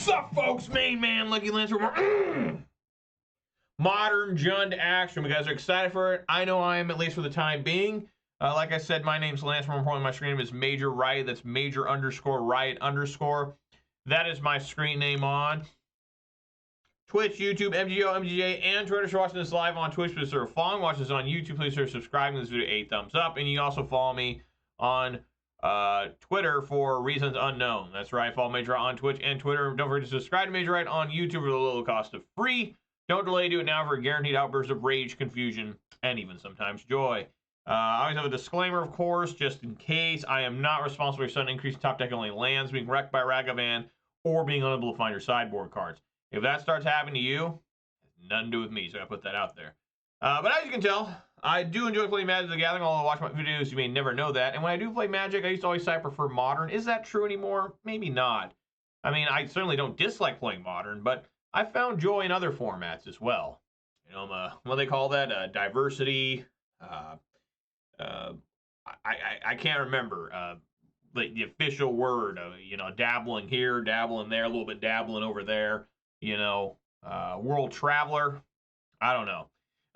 Sup, folks? Main man, Lucky Lancer. Modern Jund action. You guys are excited for it? I know I am, at least for the time being. Like I said, my name's Lance. More importantly, my screen name is Major Riot. That's Major _ Riot _. That is my screen name on Twitch, YouTube, MTGO, MTGA, and Twitter. If you're watching this live on Twitch, please consider following. Watch this on YouTube, please consider subscribing to this video, 8 thumbs up. And you can also follow me on Twitter for reasons unknown. That's right, follow Major Riot on Twitch and Twitter. Don't forget to subscribe to Major Riot on YouTube for the little cost of free. Don't delay, do it now for a guaranteed outburst of rage, confusion, and even sometimes joy. I always have a disclaimer, of course, just in case. I am not responsible for sudden increase in top deck only lands being wrecked by Ragavan or being unable to find your sideboard cards. If that starts happening to you, it has nothing to do with me, so I put that out there. But as you can tell, I do enjoy playing Magic the Gathering. Although I watch my videos, you may never know that. And when I do play Magic, I used to always say I prefer Modern. Is that true anymore? Maybe not. I mean, I certainly don't dislike playing Modern, but I found joy in other formats as well. You know, I'm what do they call that? Diversity. I can't remember the official word. You know, dabbling here, dabbling there, a little bit dabbling over there. You know, world traveler. I don't know.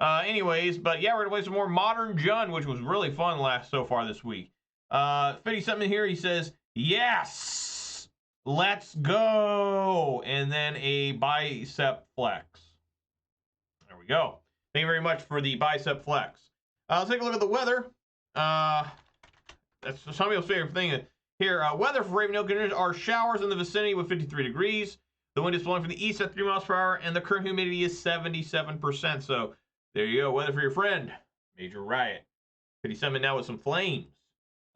Anyways, but yeah, we're gonna play some more Modern Jund, which was really fun so far this week. 50-something here, he says, yes, let's go, and then a bicep flex. There we go. Thank you very much for the bicep flex. Let's take a look at the weather. That's some people's favorite thing here. Weather for Raven Hill conditions are showers in the vicinity with 53 degrees. The wind is blowing from the east at 3 miles per hour, and the current humidity is 77%. So there you go. Weather for your friend, Major Riot. 57 now with some flames.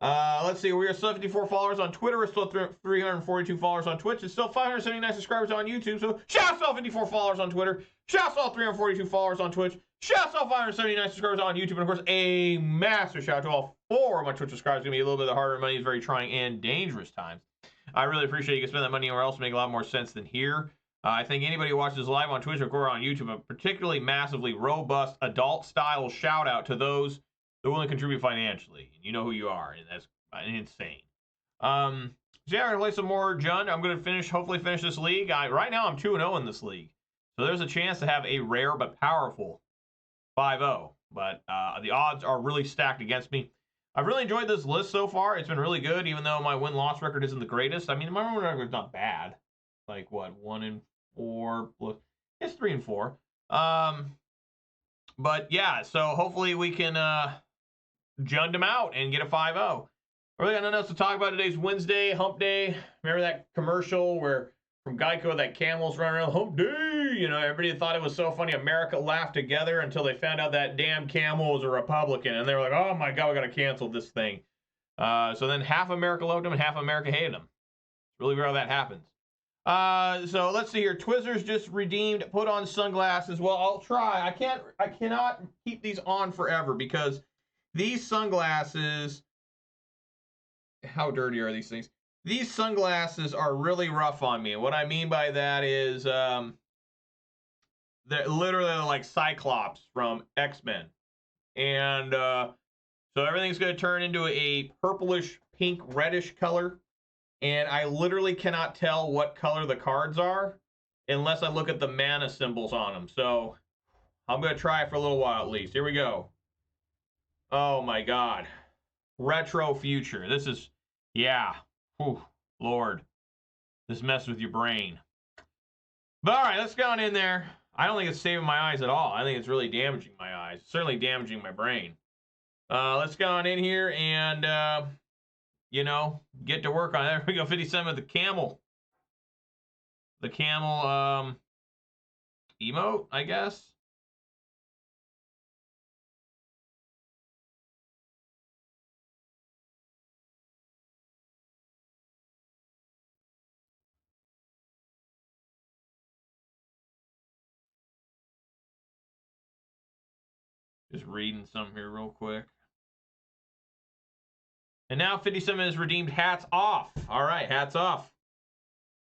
Let's see. We are still 54 followers on Twitter. We're still 342 followers on Twitch. It's still 579 subscribers on YouTube. So shout out to all 54 followers on Twitter. Shout out to all 342 followers on Twitch. Shout out to all 579 subscribers on YouTube. And of course, a massive shout out to all 4 of my Twitch subscribers. It's going to be a little bit of hard money. It's very trying and dangerous times. I really appreciate you can spend that money anywhere else to make a lot more sense than here. I think anybody who watches live on Twitch or on YouTube, a particularly massively robust adult-style shout-out to those who willing to contribute financially. And you know who you are, and that's insane. So yeah, we're going to play some more Jund. I'm going to hopefully finish this league. Right now, I'm 2-0 in this league. So there's a chance to have a rare but powerful 5-0. But the odds are really stacked against me. I've really enjoyed this list so far. It's been really good, even though my win-loss record isn't the greatest. I mean, my win record is not bad. Like, what, 1-4? It's 3-4. But, yeah, so hopefully we can Jund them out and get a 5-0. I really got nothing else to talk about. Today's Wednesday, hump day. Remember that commercial where from Geico that camels run around, hump day? You know, everybody thought it was so funny. America laughed together until they found out that damn camel was a Republican. And they were like, oh, my God, we got to cancel this thing. So then half America loved him and half America hated him. It's really rare that happens. So let's see here. Twizzlers just redeemed, put on sunglasses. Well, I'll try. I cannot keep these on forever because these sunglasses, how dirty are these things? These sunglasses are really rough on me. And what I mean by that is they're literally like Cyclops from X-Men. And so everything's going to turn into a purplish, pink, reddish color. And I literally cannot tell what color the cards are unless I look at the mana symbols on them. So I'm going to try it for a little while at least. Here we go. Oh my God. Retro future. This is, yeah. Whew, Lord. This messes with your brain. But all right, let's go on in there. I don't think it's saving my eyes at all. I think it's really damaging my eyes. Certainly damaging my brain. Let's go on in here and, you know, get to work on it. There we go, 57 with the camel. The camel, emote, I guess. Just reading some here real quick. And now 57 is redeemed hats off. All right, hats off.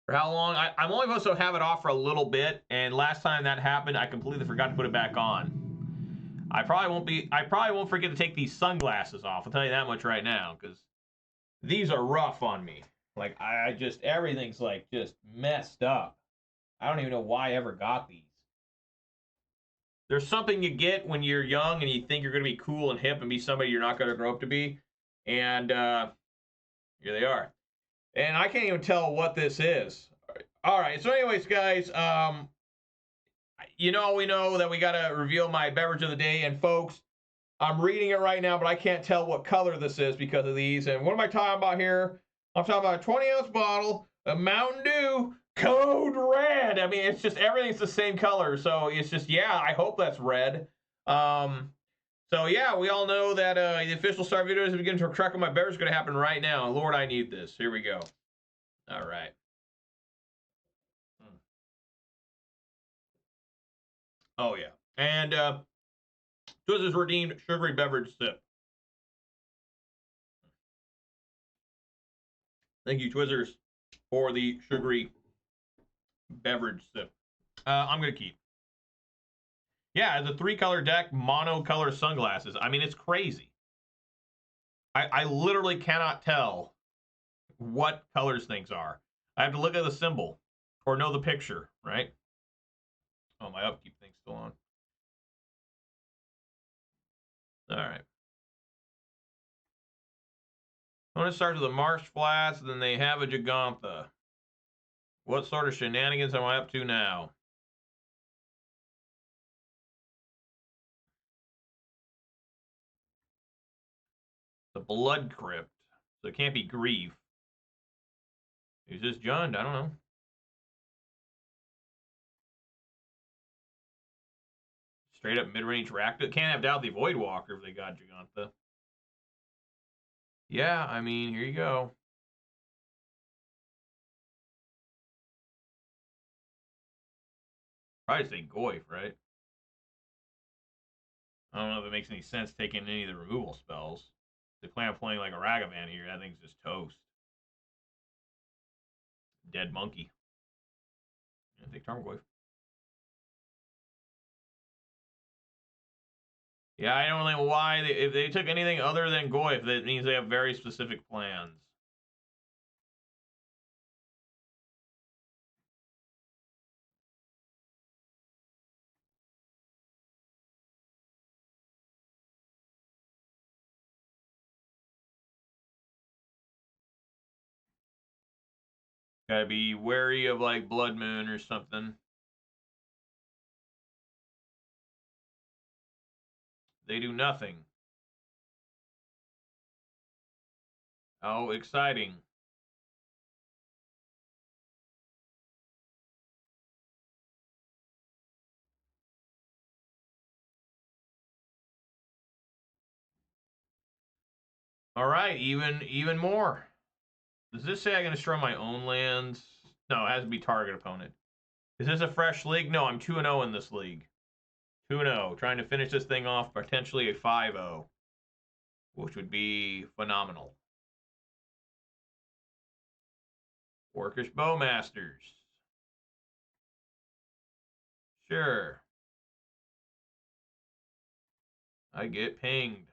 For how long? I'm only supposed to have it off for a little bit, and last time that happened, I completely forgot to put it back on. I probably won't forget to take these sunglasses off. I'll tell you that much right now, because these are rough on me. Like, I just, everything's like just messed up. I don't even know why I ever got these. There's something you get when you're young and you think you're going to be cool and hip and be somebody you're not going to grow up to be. And here they are. And I can't even tell what this is. All right. So anyways, guys, we know that we got to reveal my beverage of the day. And folks, I'm reading it right now, but I can't tell what color this is because of these. And what am I talking about here? I'm talking about a 20-ounce bottle of Mountain Dew Code Red. I mean, it's just everything's the same color. So it's just, yeah, I hope that's red. So yeah, we all know that the official start video is beginning to crack on my beverage is going to happen right now. Lord, I need this. Here we go. All right. Oh yeah. And Twizzlers redeemed sugary beverage sip. Thank you, Twizzlers, for the sugary beverage sip. I'm going to keep. Yeah, it's a 3-color deck, monocolor sunglasses. I mean, it's crazy. I literally cannot tell what colors things are. I have to look at the symbol or know the picture, right? Oh, my upkeep thing's still on. All right. Opponent starts with a Marsh Flats, then they have a Gigantha. What sort of shenanigans am I up to now? The Blood Crypt. So it can't be Grief. Is this Jund? I don't know. Straight up mid-range rack. Can't have doubt the Voidwalker if they got Gigantha. Yeah, I mean, here you go. Probably say Goyf, right? I don't know if it makes any sense taking any of the removal spells. If they plan on playing like a Ragavan here, that thing's just toast. Dead monkey. And take Tarmogoyf. Yeah, I don't know why. If they took anything other than Goyf, that means they have very specific plans. Gotta be wary of like Blood Moon or something. They do nothing. Oh, exciting. All right, even more. Does this say I can destroy my own lands? No, it has to be target opponent. Is this a fresh league? No, I'm 2-0 in this league. 2-0, trying to finish this thing off, potentially a 5-0, which would be phenomenal. Orcish Bowmasters. Sure. I get pinged.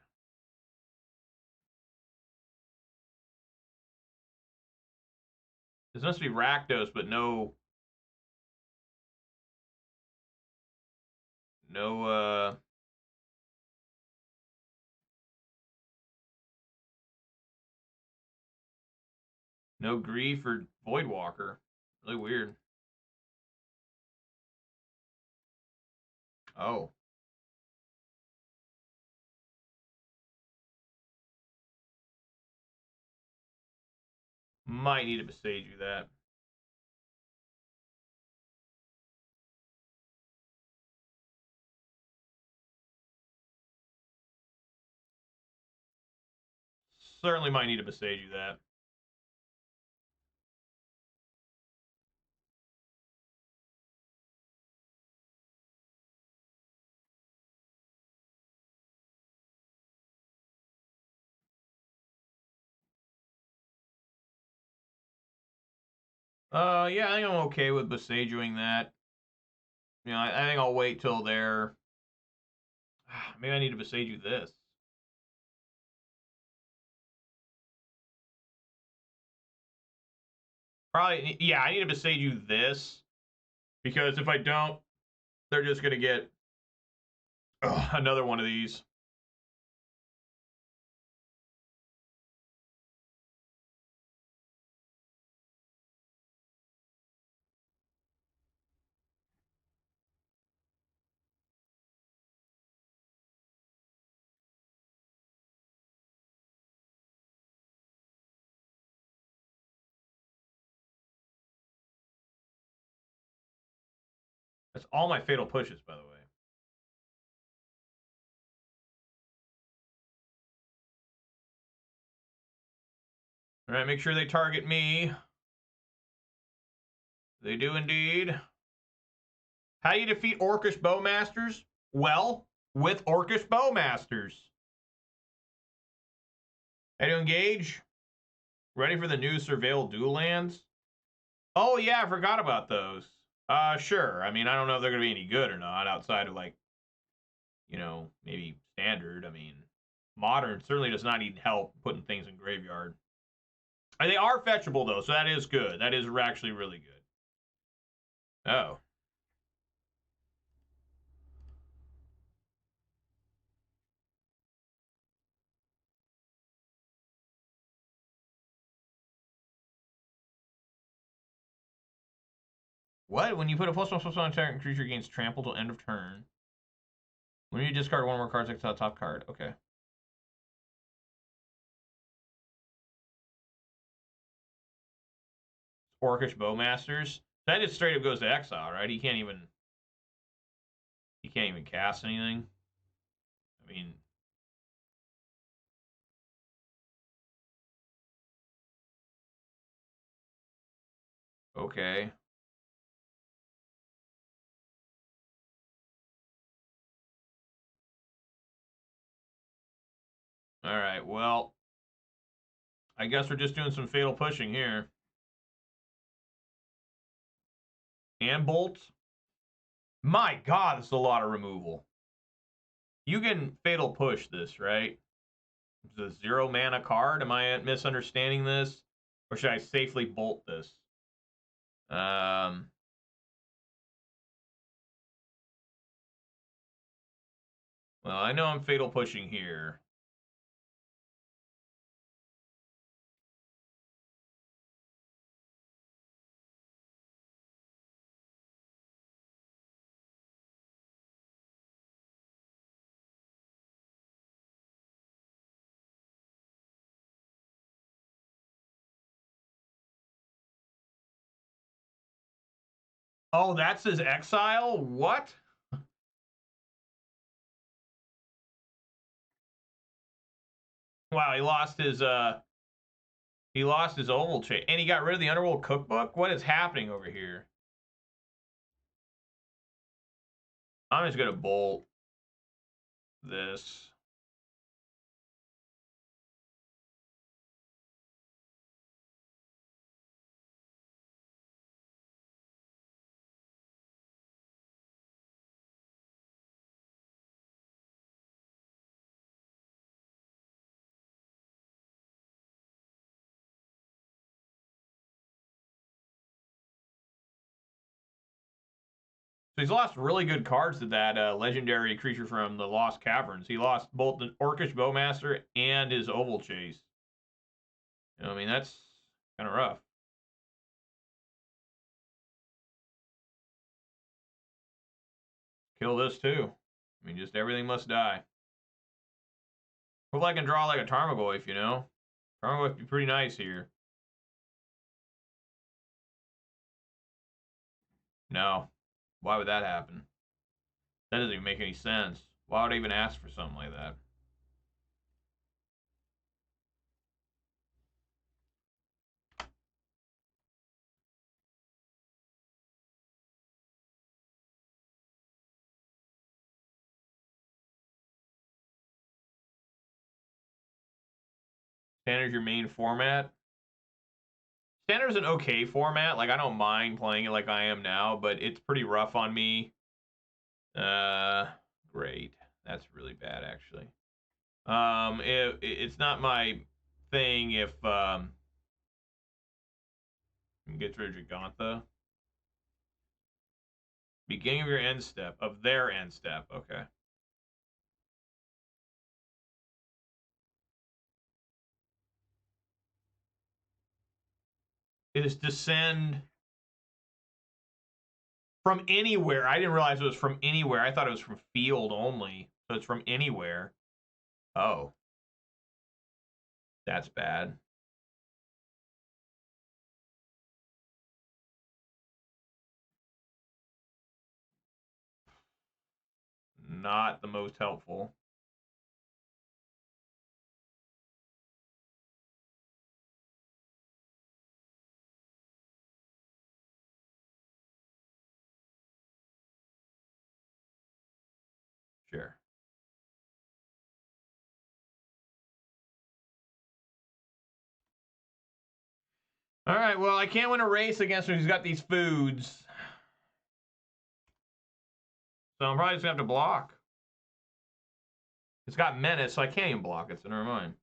This must be Rakdos, but no, no Grief or Voidwalker. Really weird. Oh. Might need to Boseiju that. Certainly might need to Boseiju that. Yeah, I think I'm okay with Boseijuing that. You know, I think I'll wait till there. Maybe I need to Boseiju this. Probably, yeah, I need to Boseiju this. Because if I don't, they're just going to get another one of these. That's all my fatal pushes, by the way. All right, make sure they target me. They do indeed. How do you defeat Orcish Bowmasters? Well, with Orcish Bowmasters. How to engage? Ready for the new Surveil Dual Lands? Oh, yeah, I forgot about those. Sure. I mean, I don't know if they're going to be any good or not outside of, like, you know, maybe standard. I mean, modern certainly does not need help putting things in graveyard. And they are fetchable, though, so that is good. That is actually really good. Oh. What? When you put a +1/+1 on target creature gains trample till end of turn. When you discard one more card, take the top card. Okay. Orcish Bowmasters. That just straight up goes to exile, right? He can't even cast anything. I mean, okay. All right. Well, I guess we're just doing some fatal pushing here. And bolts. My God, this is a lot of removal. You can fatal push this, right? It's a 0 mana card. Am I misunderstanding this? Or should I safely bolt this? Well, I know I'm fatal pushing here. Oh, that's his exile? What? Wow, he lost his oval chain, and he got rid of the Underworld Cookbook? What is happening over here? I'm just gonna bolt this. So he's lost really good cards to that legendary creature from the Lost Caverns. He lost both the Orcish Bowmaster and his Oval Chase. You know, I mean, that's kind of rough. Kill this too. I mean, just everything must die. Hope I can draw like a Tarmogoyf, you know? Tarmogoyf would be pretty nice here. No. Why would that happen? That doesn't even make any sense. Why would I even ask for something like that? Standard's your main format. Standard's an okay format. Like, I don't mind playing it like I am now, but it's pretty rough on me. Great. That's really bad, actually. It's not my thing if, Get rid of Gigantha. Beginning of your end step. Of their end step. Okay. Is descend from anywhere. I didn't realize it was from anywhere. I thought it was from field only. So it's from anywhere. Oh. That's bad. Not the most helpful. Sure. All right, well, I can't win a race against him. He's got these foods. So I'm probably just going to have to block. It's got menace, so I can't even block it, so never mind.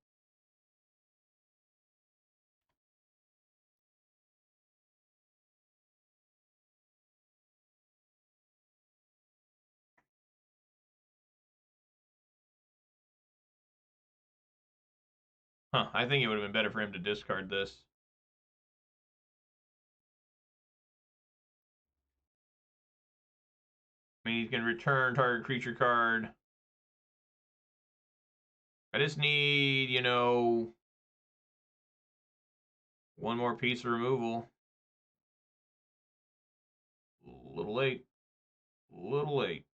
Huh, I think it would have been better for him to discard this. I mean, he can return target creature card. I just need, you know, one more piece of removal. A little late. A little late.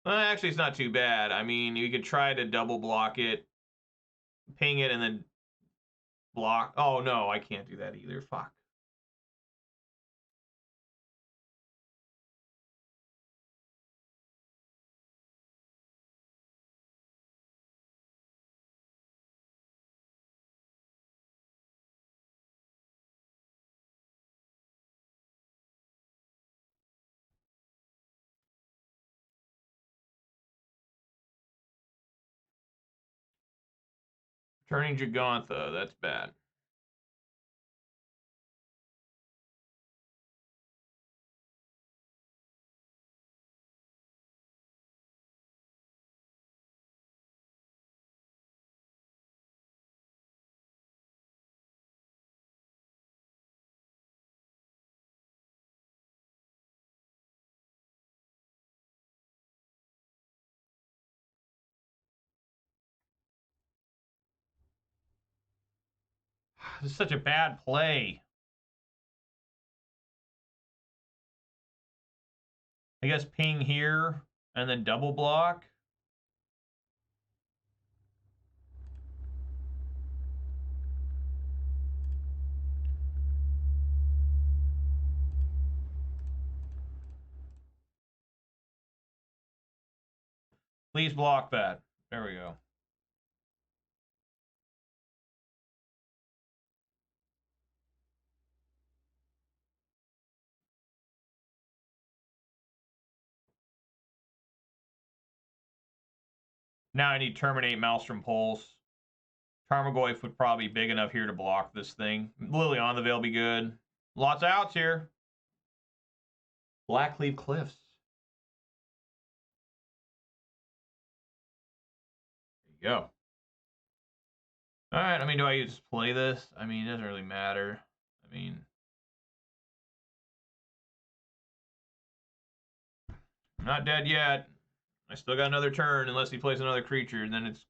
Actually, it's not too bad. I mean, you could try to double block it, ping it, and then block. Oh, no, I can't do that either. Fuck. Turning Gigantha, that's bad. This is such a bad play. I guess ping here and then double block. Please block that. There we go. Now I need Terminate, Maelstrom Pulse. Tarmogoyf would probably be big enough here to block this thing. Liliana the Veil be good. Lots of outs here. Blackcleave Cliffs. There you go. All right, I mean, do I just play this? I mean, it doesn't really matter. I mean, I'm not dead yet. I still got another turn unless he plays another creature, then it's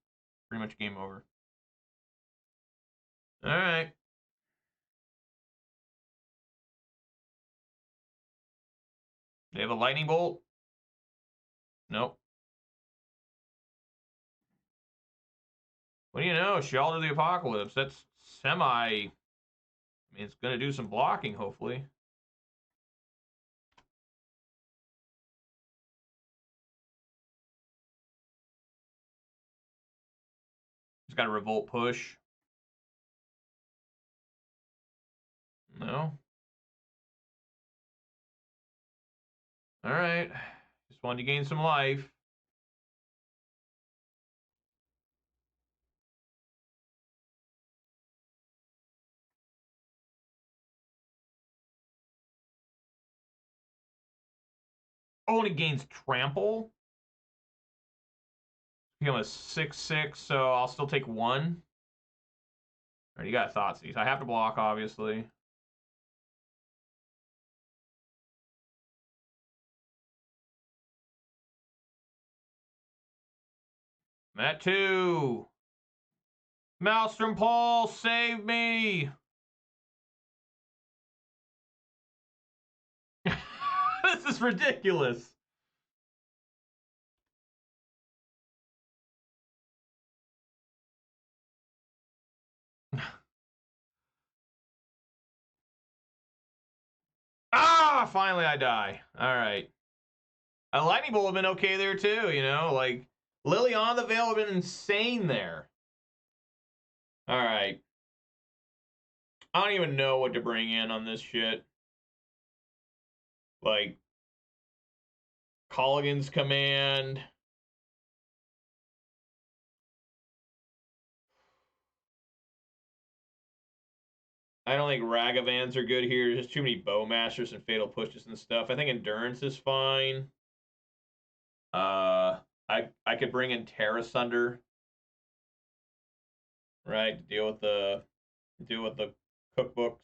pretty much game over. All right. They have a lightning bolt? Nope. What do you know? Sheoldred the Apocalypse. That's semi... I mean, it's going to do some blocking, hopefully. He's got a Revolt push. No. All right. Just wanted to gain some life. only gains trample. Become a 6/6, so I'll still take 1. All right, you got Thoughtseize. I have to block, obviously. I'm at 2. Maelstrom Pulse, save me! This is ridiculous. Ah, finally I die. All right. A lightning bolt would have been okay there too, you know, like Liliana the Veil would have been insane there. All right. I don't even know what to bring in on this shit. Like Kolaghan's Command. I don't think Ragavans are good here. There's just too many Bowmasters and Fatal Pushes and stuff. I think Endurance is fine. I could bring in Tear Asunder, right, to deal with the cookbooks.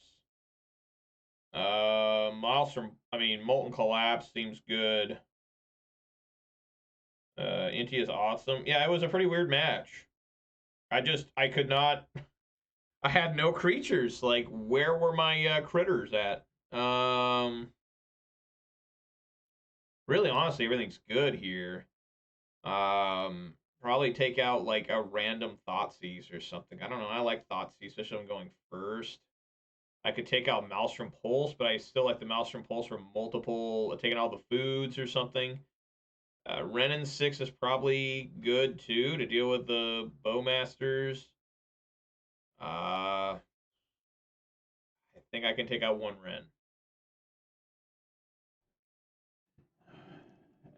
Molten Collapse seems good. Inti is awesome. Yeah, it was a pretty weird match. I could not. I had no creatures. Like, where were my critters at? Really, honestly, everything's good here. Probably take out like a random Thoughtseize or something. I don't know. I like Thoughtseize, especially if I'm going first. I could take out Maelstrom Pulse, but I still like the Maelstrom Pulse for multiple, taking all the foods or something. Wrenn and Six is probably good too to deal with the Bowmasters. I think I can take out 1 Wrenn.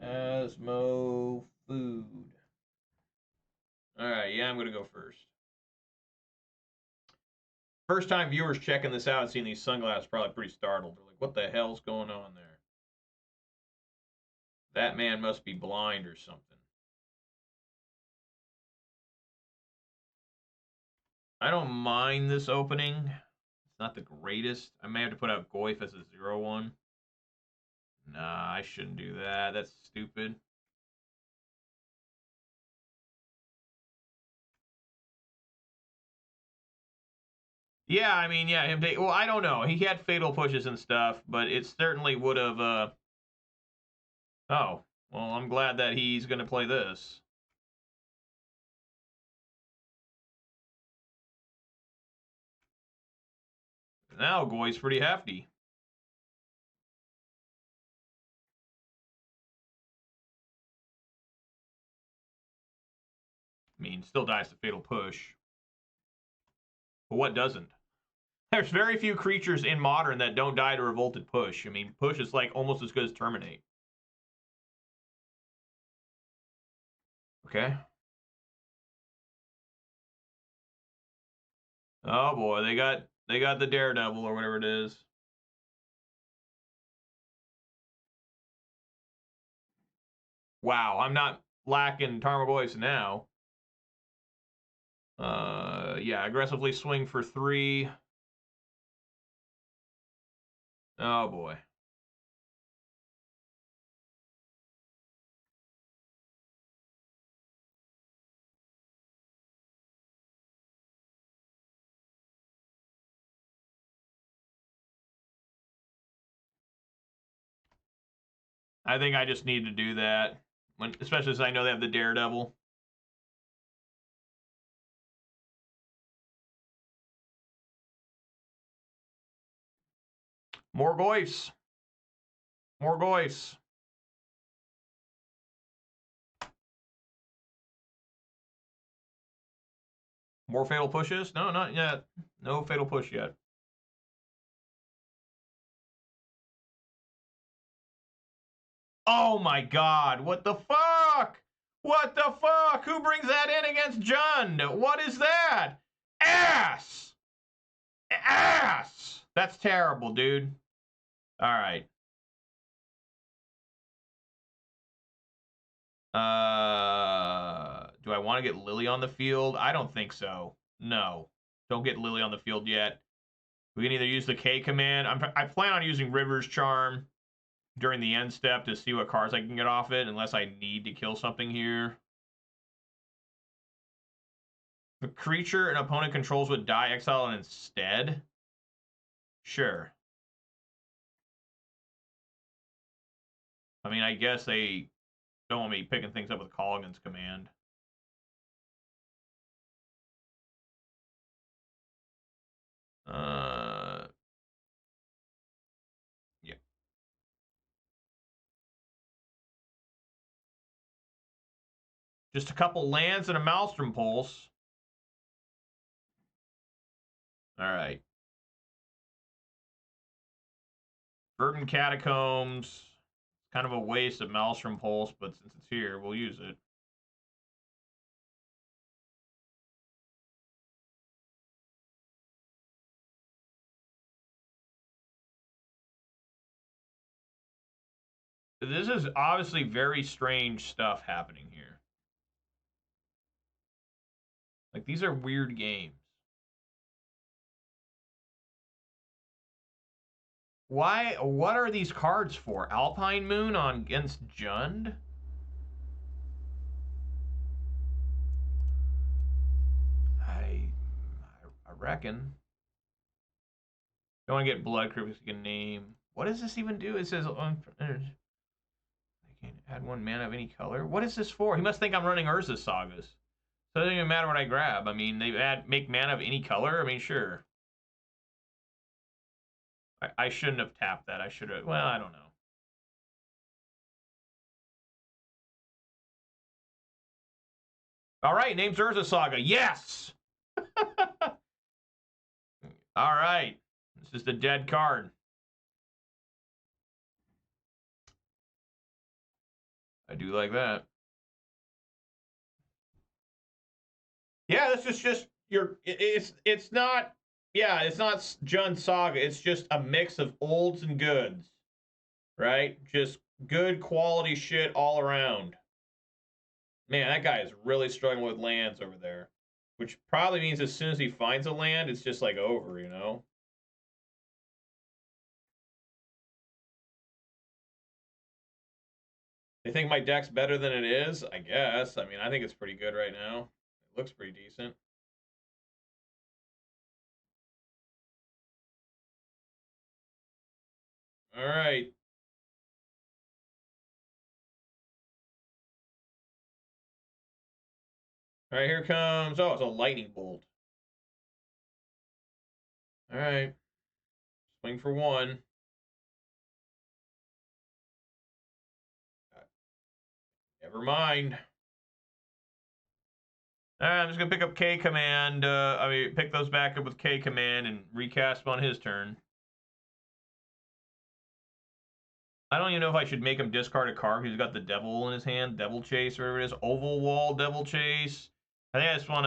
Asmo food. All right, yeah, I'm gonna go first. First time viewers checking this out and seeing these sunglasses probably pretty startled. They're like, what the hell's going on there? That man must be blind or something. I don't mind this opening. It's not the greatest. I may have to put out Goyf as a 0/1. Nah, I shouldn't do that. That's stupid. Yeah, I mean, yeah, him take. Well, I don't know. He had fatal pushes and stuff, but it certainly would have. Oh, well, I'm glad that he's going to play this. Now Goy's pretty hefty. I mean, still dies to fatal push. But what doesn't? There's very few creatures in Modern that don't die to Revolted Push. I mean, Push is like almost as good as Terminate. Okay. Oh boy, they got the Daredevil or whatever it is. Wow, I'm not lacking Tarmogoyfs now. Yeah, aggressively swing for 3. Oh boy. I think I just need to do that, especially as I know they have the Daredevil. More Goyfs. More Goyfs. More fatal pushes? No, not yet. No fatal push yet. Oh my god, what the fuck? What the fuck? Who brings that in against Jund? What is that? Ass! Ass! That's terrible, dude. All right. Do I want to get Lily on the field? I don't think so. No. Don't get Lily on the field yet. We can either use the K command. I plan on using Riveteers Charm during the end step to see what cards I can get off it, unless I need to kill something here. The creature an opponent controls would die, exile it instead. Sure. I mean, I guess they don't want me picking things up with Kolaghan's command. Yeah. Just a couple lands and a Maelstrom Pulse. All right. Verdant Catacombs. Kind of a waste of Maelstrom Pulse, but since it's here, we'll use it. This is obviously very strange stuff happening here. Like, these are weird games. Why? What are these cards for? Alpine Moon on against Jund? I reckon. Don't want to get Blood Crypt. You can name. What does this even do? It says I can add 1 mana of any color. What is this for? He must think I'm running Urza's Sagas. So it doesn't even matter what I grab. I mean, they make mana of any color. I mean, sure. I shouldn't have tapped that. I should have. Well, I don't know. All right, name's Urza Saga. Yes! All right. This is the dead card. I do like that. Yeah, this is just it's not Jund Saga. It's just a mix of olds and goods. Right? Just good quality shit all around. Man, that guy is really struggling with lands over there. Which probably means as soon as he finds a land, it's just like over, you know? They think my deck's better than it is? I guess. I mean, I think it's pretty good right now. It looks pretty decent. All right. All right, here comes... Oh, it's a lightning bolt. All right. Swing for 1. Never mind. I'm just going to pick up K command. Pick those back up with K command and recast them on his turn. I don't even know if I should make him discard a card because he's got the devil in his hand. Devil Chase, or whatever it is. Oval Wall Devil Chase. I think I just want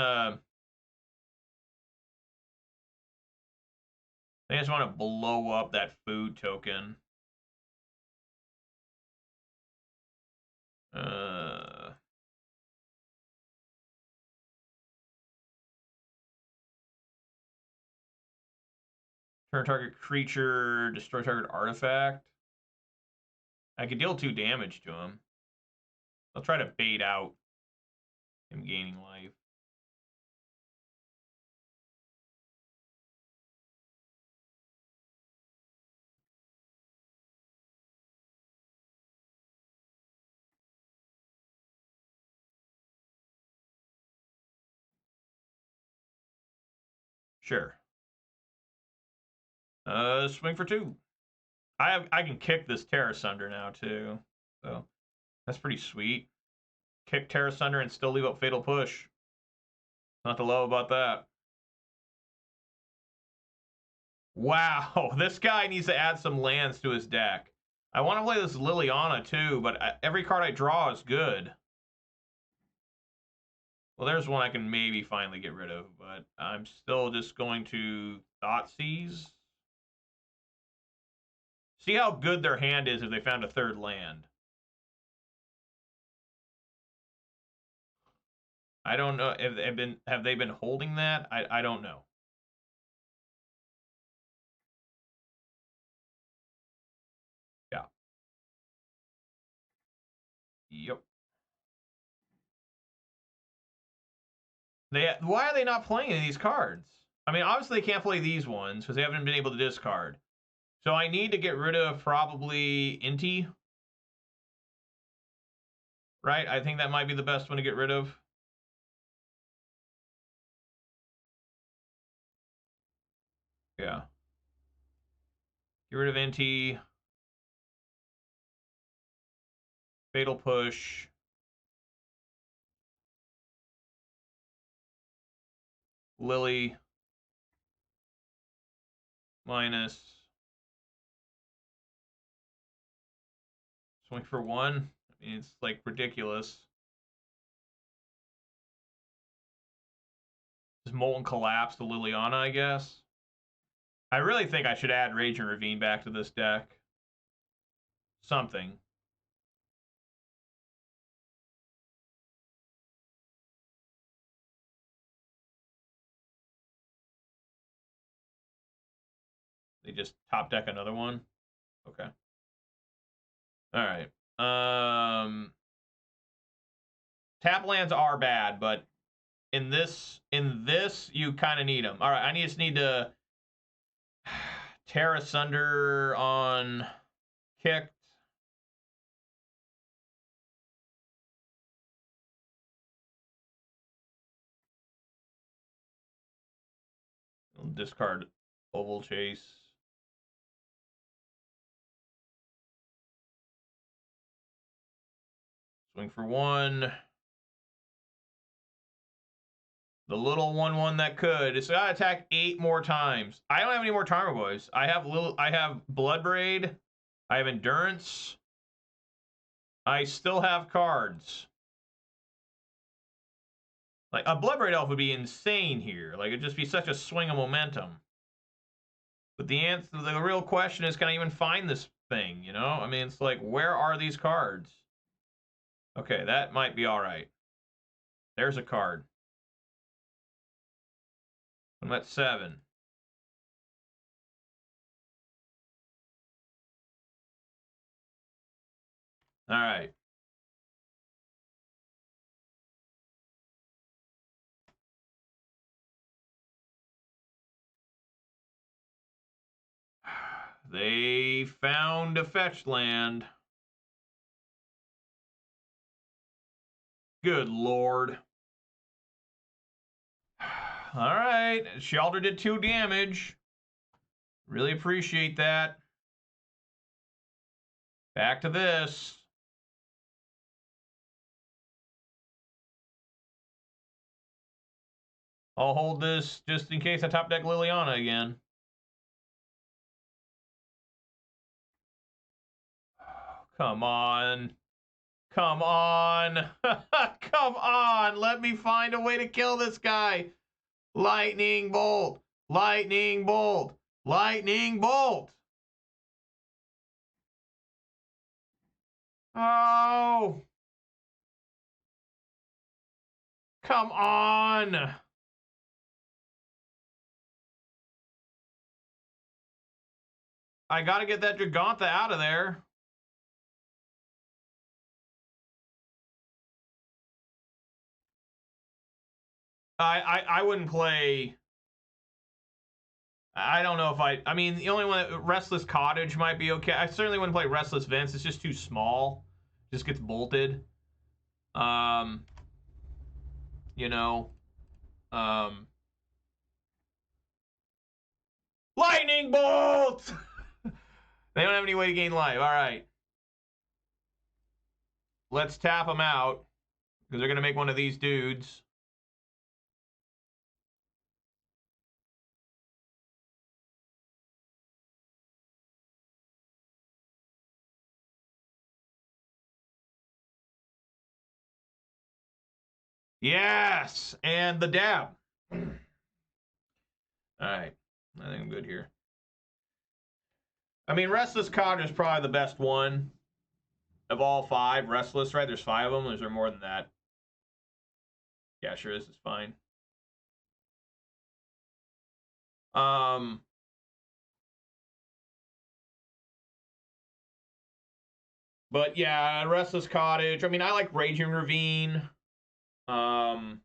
to blow up that food token. Turn target creature, destroy target artifact. I could deal 2 damage to him. I'll try to bait out him gaining life. Sure. Swing for 2. I can kick this Tear Asunder now too, so that's pretty sweet. Kick Tear Asunder and still leave up Fatal Push. Not to love about that. Wow, this guy needs to add some lands to his deck. I want to play this Liliana too, but every card I draw is good. Well, there's one I can maybe finally get rid of, but I'm still just going to Thoughtseize. See how good their hand is if they found a 3rd land. I don't know if have they been holding that? I don't know. Yeah. Yep. Why are they not playing any of these cards? I mean, obviously they can't play these ones because they haven't been able to discard. So I need to get rid of probably Inti. Right? I think that might be the best one to get rid of. Yeah. Get rid of Inti. Fatal Push. Lily. Minus. Swing for 1. I mean, it's like ridiculous. Just Molten Collapse to Liliana, I guess. I really think I should add Rage and Ravine back to this deck. Something. They just top deck another one? Okay. Alright. Tap lands are bad, but in this you kind of need them. Alright, I just need to Tear Asunder on kicked. Discard Oval Chase. Swing for 1. The little 1/1 that could. It's got to attack 8 more times. I don't have any more Tarmogoyfs. I have Bloodbraid. I have Endurance. I still have cards. Like, a Bloodbraid Elf would be insane here. Like, it'd just be such a swing of momentum. But the real question is, can I even find this thing, you know? I mean, it's like, where are these cards? Okay, that might be all right. There's a card. I'm at 7. All right. They found a fetch land. Good lord. All right. Sheoldred did 2 damage. Really appreciate that. Back to this. I'll hold this just in case I top deck Liliana again. Come on. Come on. Come on. Let me find a way to kill this guy. Lightning bolt. Lightning bolt. Lightning bolt. Oh. Come on. I gotta get that Gigantha out of there. I wouldn't play. I don't know if I mean, the only one, Restless Cottage might be okay. I certainly wouldn't play Restless Vince. It's just too small. Just gets bolted. You know. Lightning bolt! They don't have any way to gain life. All right. Let's tap them out. Because they're going to make one of these dudes. Yes! And the dab. All right. I think I'm good here. I mean, Restless Cottage is probably the best one of all 5. Restless, right? There's 5 of them. Is there more than that? Yeah, sure, this is fine. Um, but yeah, Restless Cottage. I mean, I like Raging Ravine. Um,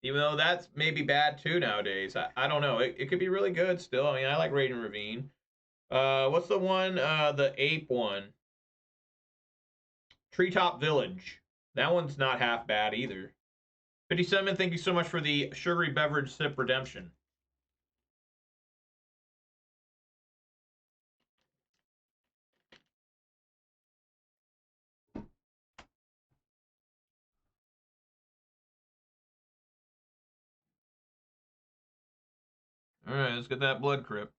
even though that's maybe bad too nowadays. I don't know. It could be really good still. I mean, I like Raging Ravine. What's the one? The ape one. Treetop Village. That one's not half bad either. 57, thank you so much for the sugary beverage sip redemption. All right, let's get that Blood Crypt.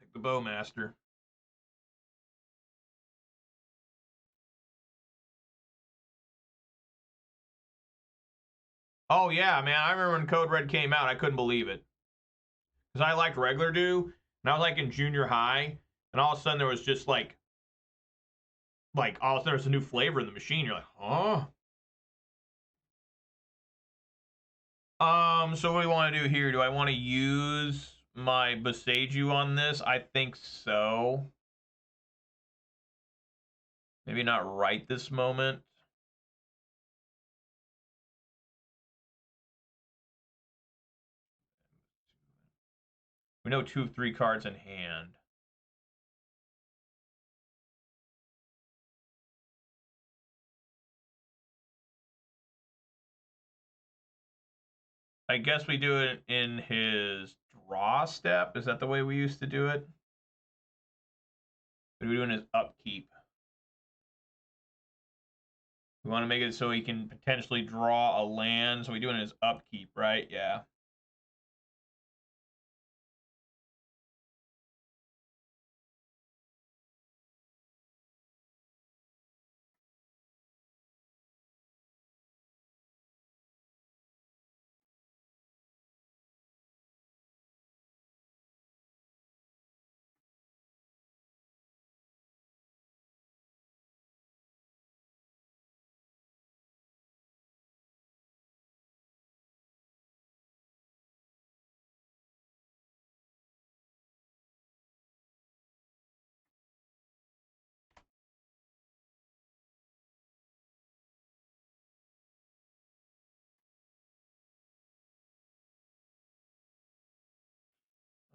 Take the Bowmaster. Oh yeah, man! I remember when Code Red came out, I couldn't believe it because I liked regular do, and I was like in junior high, and all of a sudden there was just like all of a sudden there's a new flavor in the machine. You're like, huh? So what do we want to do here? Do I want to use my Boseiju on this? I think so. Maybe not right this moment. We know 2 of 3 cards in hand. I guess we do it in his draw step. Is that the way we used to do it? What do we do in his upkeep? We want to make it so he can potentially draw a land. So we do it in his upkeep, right? Yeah.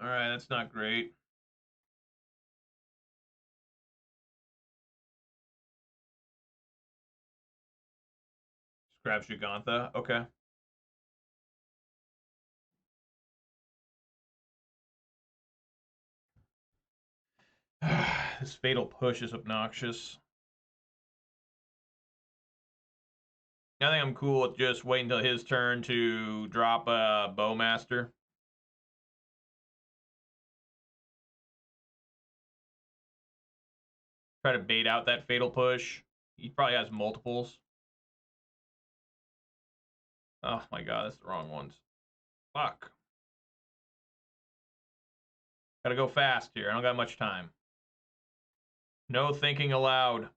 All right, that's not great. Just grab Gigantha. Okay. This Fatal Push is obnoxious. I think I'm cool with just waiting until his turn to drop a Bowmaster. Try to bait out that Fatal Push. He probably has multiples. Oh my god, that's the wrong ones. Fuck. Gotta go fast here. I don't got much time. No thinking aloud.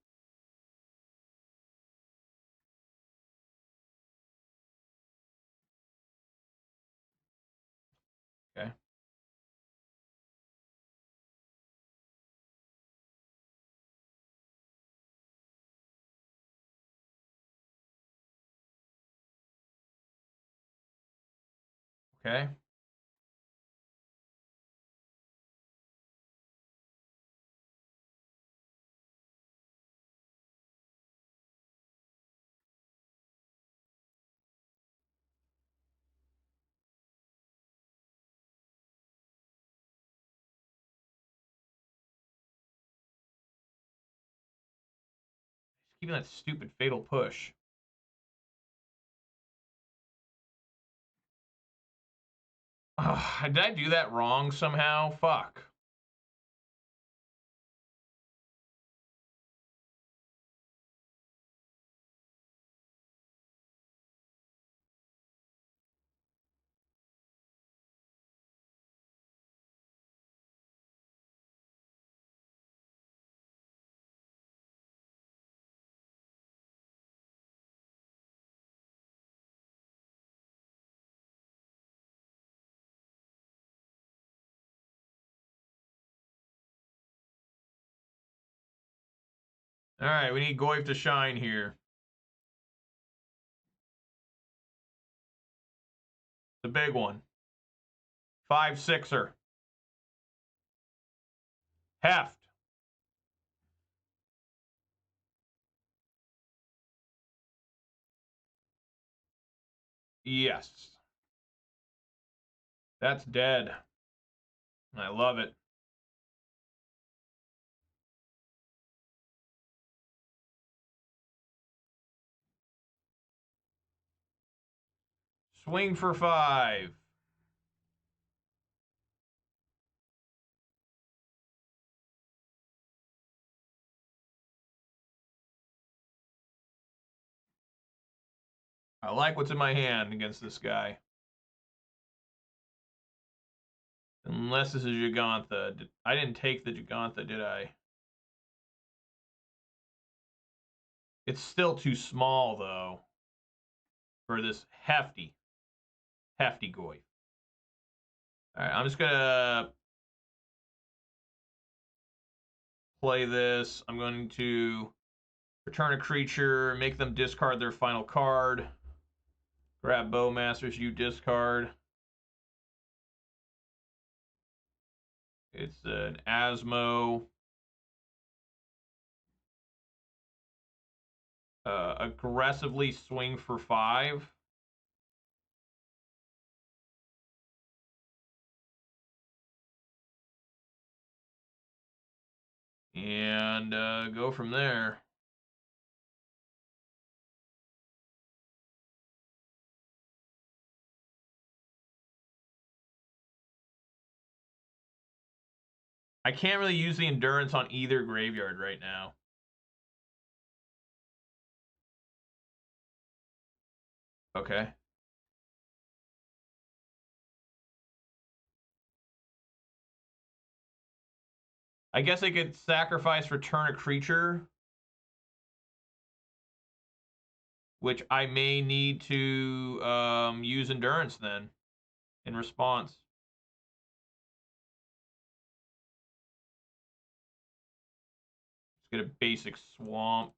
Okay. Okay. Just keeping that stupid Fatal Push. Did I do that wrong somehow? Fuck. All right, we need Goyf to shine here. The big one. 5/6er. Heft. Yes. That's dead. I love it. Swing for 5. I like what's in my hand against this guy. Unless this is Gigantha. I didn't take the Gigantha, did I? It's still too small, though, for this hefty Goyf. All right, I'm just going to play this. I'm going to return a creature, make them discard their final card. Grab Bowmasters, you discard. It's an Asmo. Aggressively swing for 5. And go from there. I can't really use the Endurance on either graveyard right now. Okay. I guess I could sacrifice, return a creature, which I may need to use Endurance then in response. Let's get a basic Swamp.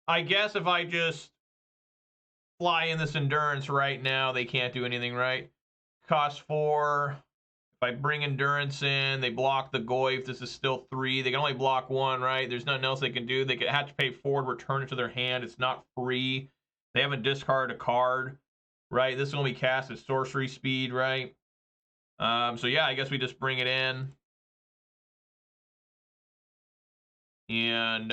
I guess if I just fly in this Endurance right now, they can't do anything, right? Cost 4. If I bring Endurance in, they block the Goyf. This is still 3. They can only block 1, right? There's nothing else they can do. They could have to pay 4 to return it to their hand. It's not free. They haven't discarded a card, right? This will be cast at sorcery speed, right? So yeah, I guess we just bring it in. And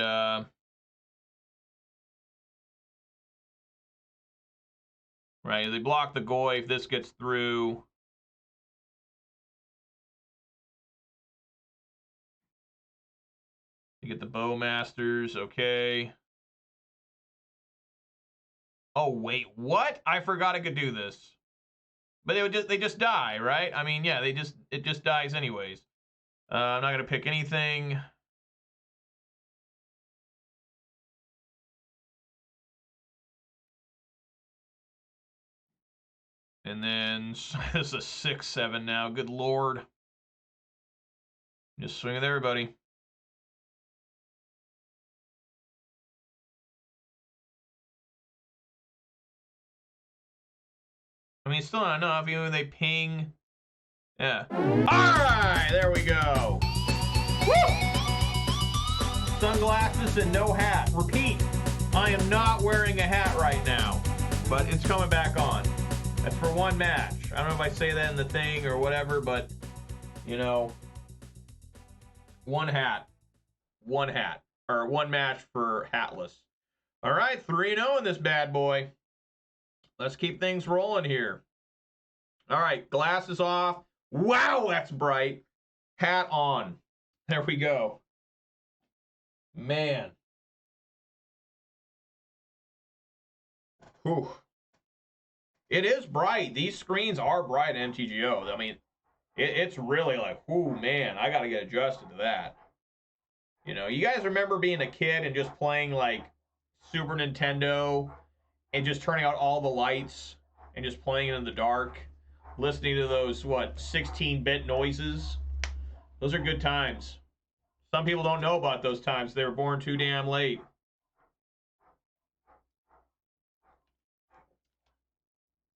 right, they block the Goyf. This gets through. You get the Bowmasters, okay. Oh wait, what? I forgot I could do this. But they just die, right? I mean, yeah, it just dies anyways. I'm not gonna pick anything. And then this is a 6/7 now. Good lord. Just swing with everybody. I mean, still not enough. Even when they ping. Yeah. Alright, there we go. Woo! Sunglasses and no hat. Repeat. I am not wearing a hat right now. But it's coming back on. That's for one match. I don't know if I say that in the thing or whatever, but, you know, one hat. One hat. Or one match for hatless. All right, 3-0 in this bad boy. Let's keep things rolling here. All right, glasses off. Wow, that's bright. Hat on. There we go. Man. Whew. It is bright. These screens are bright in MTGO. I mean, it's really like, whoo, man, I got to get adjusted to that. You know, you guys remember being a kid and just playing like Super Nintendo and just turning out all the lights and just playing it in the dark, listening to those, what, 16-bit noises? Those are good times. Some people don't know about those times. They were born too damn late.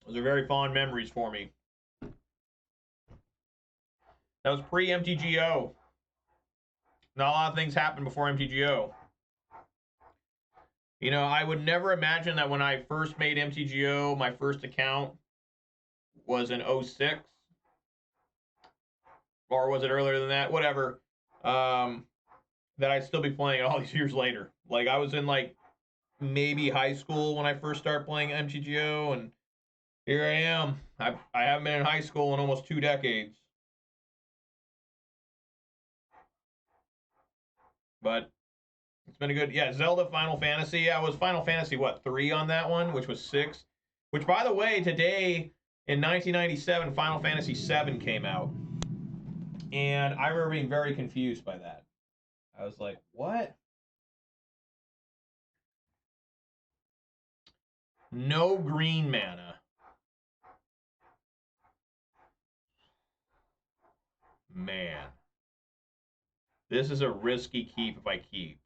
Those are very fond memories for me. That was pre-MTGO. Not a lot of things happened before MTGO. You know, I would never imagine that when I first made MTGO, my first account was in 06. Or was it earlier than that? Whatever. That I'd still be playing it all these years later. Like, I was in, like, maybe high school when I first started playing MTGO, and here I am. I haven't been in high school in almost 2 decades. But it's been a good, yeah, Zelda Final Fantasy. Yeah, it was Final Fantasy, what, 3 on that one, which was 6. Which, by the way, today, in 1997, Final Fantasy 7 came out. And I remember being very confused by that. I was like, what? No green mana. Man. This is a risky keep if I keep.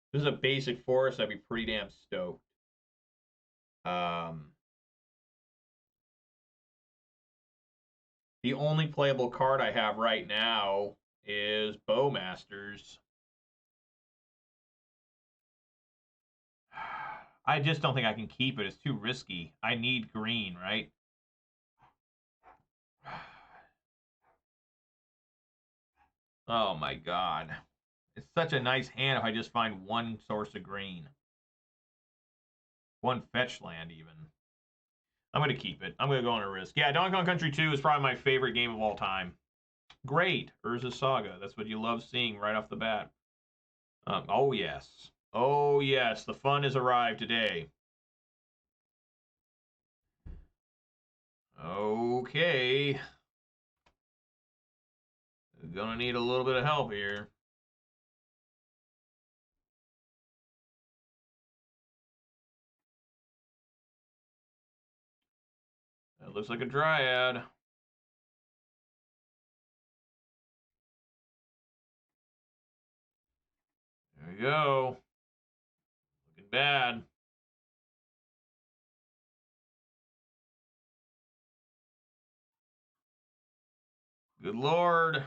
If this is a basic forest, I'd be pretty damn stoked. The only playable card I have right now is Bowmasters. I just don't think I can keep it. It's too risky. I need green, right? Oh my god. It's such a nice hand if I just find one source of green. One fetch land, even. I'm going to keep it. I'm going to go on a risk. Yeah, Donkey Kong Country 2 is probably my favorite game of all time. Great. Urza Saga. That's what you love seeing right off the bat. Oh, yes. Oh, yes. The fun has arrived today. Okay. Gonna need a little bit of help here. That looks like a Dryad. There we go. Looking bad. Good lord.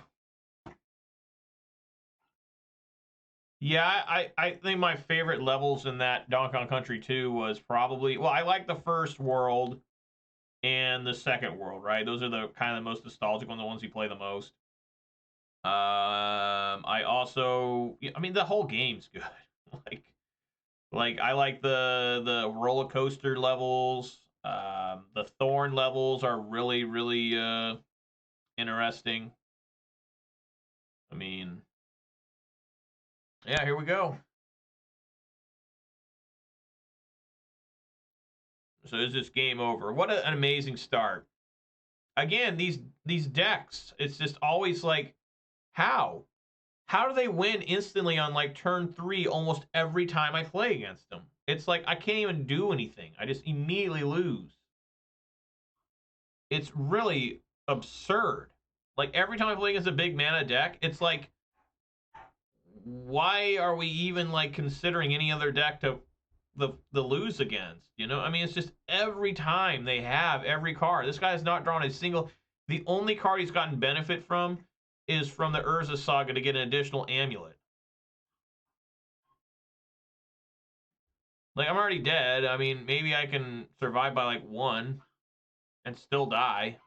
Yeah, I think my favorite levels in that Donkey Kong Country 2 was probably, well, I like the first world and the second world, right? Those are the kind of the most nostalgic ones, the ones you play the most. I also, I mean, the whole game's good. like I like the roller coaster levels. The thorn levels are really, really interesting. I mean, yeah, here we go. So is this game over? What an amazing start. Again, these decks, it's just always like, how? How do they win instantly on like turn 3 almost every time I play against them? It's like I can't even do anything. I just immediately lose. It's really absurd. Like every time I play against a big mana deck, it's like, why are we even like considering any other deck to the lose against? You know, I mean, it's just every time they have every card. This guy has not drawn a single. The only card he's gotten benefit from is from the Urza Saga to get an additional amulet. Like, I'm already dead. I mean, maybe I can survive by like 1 and still die.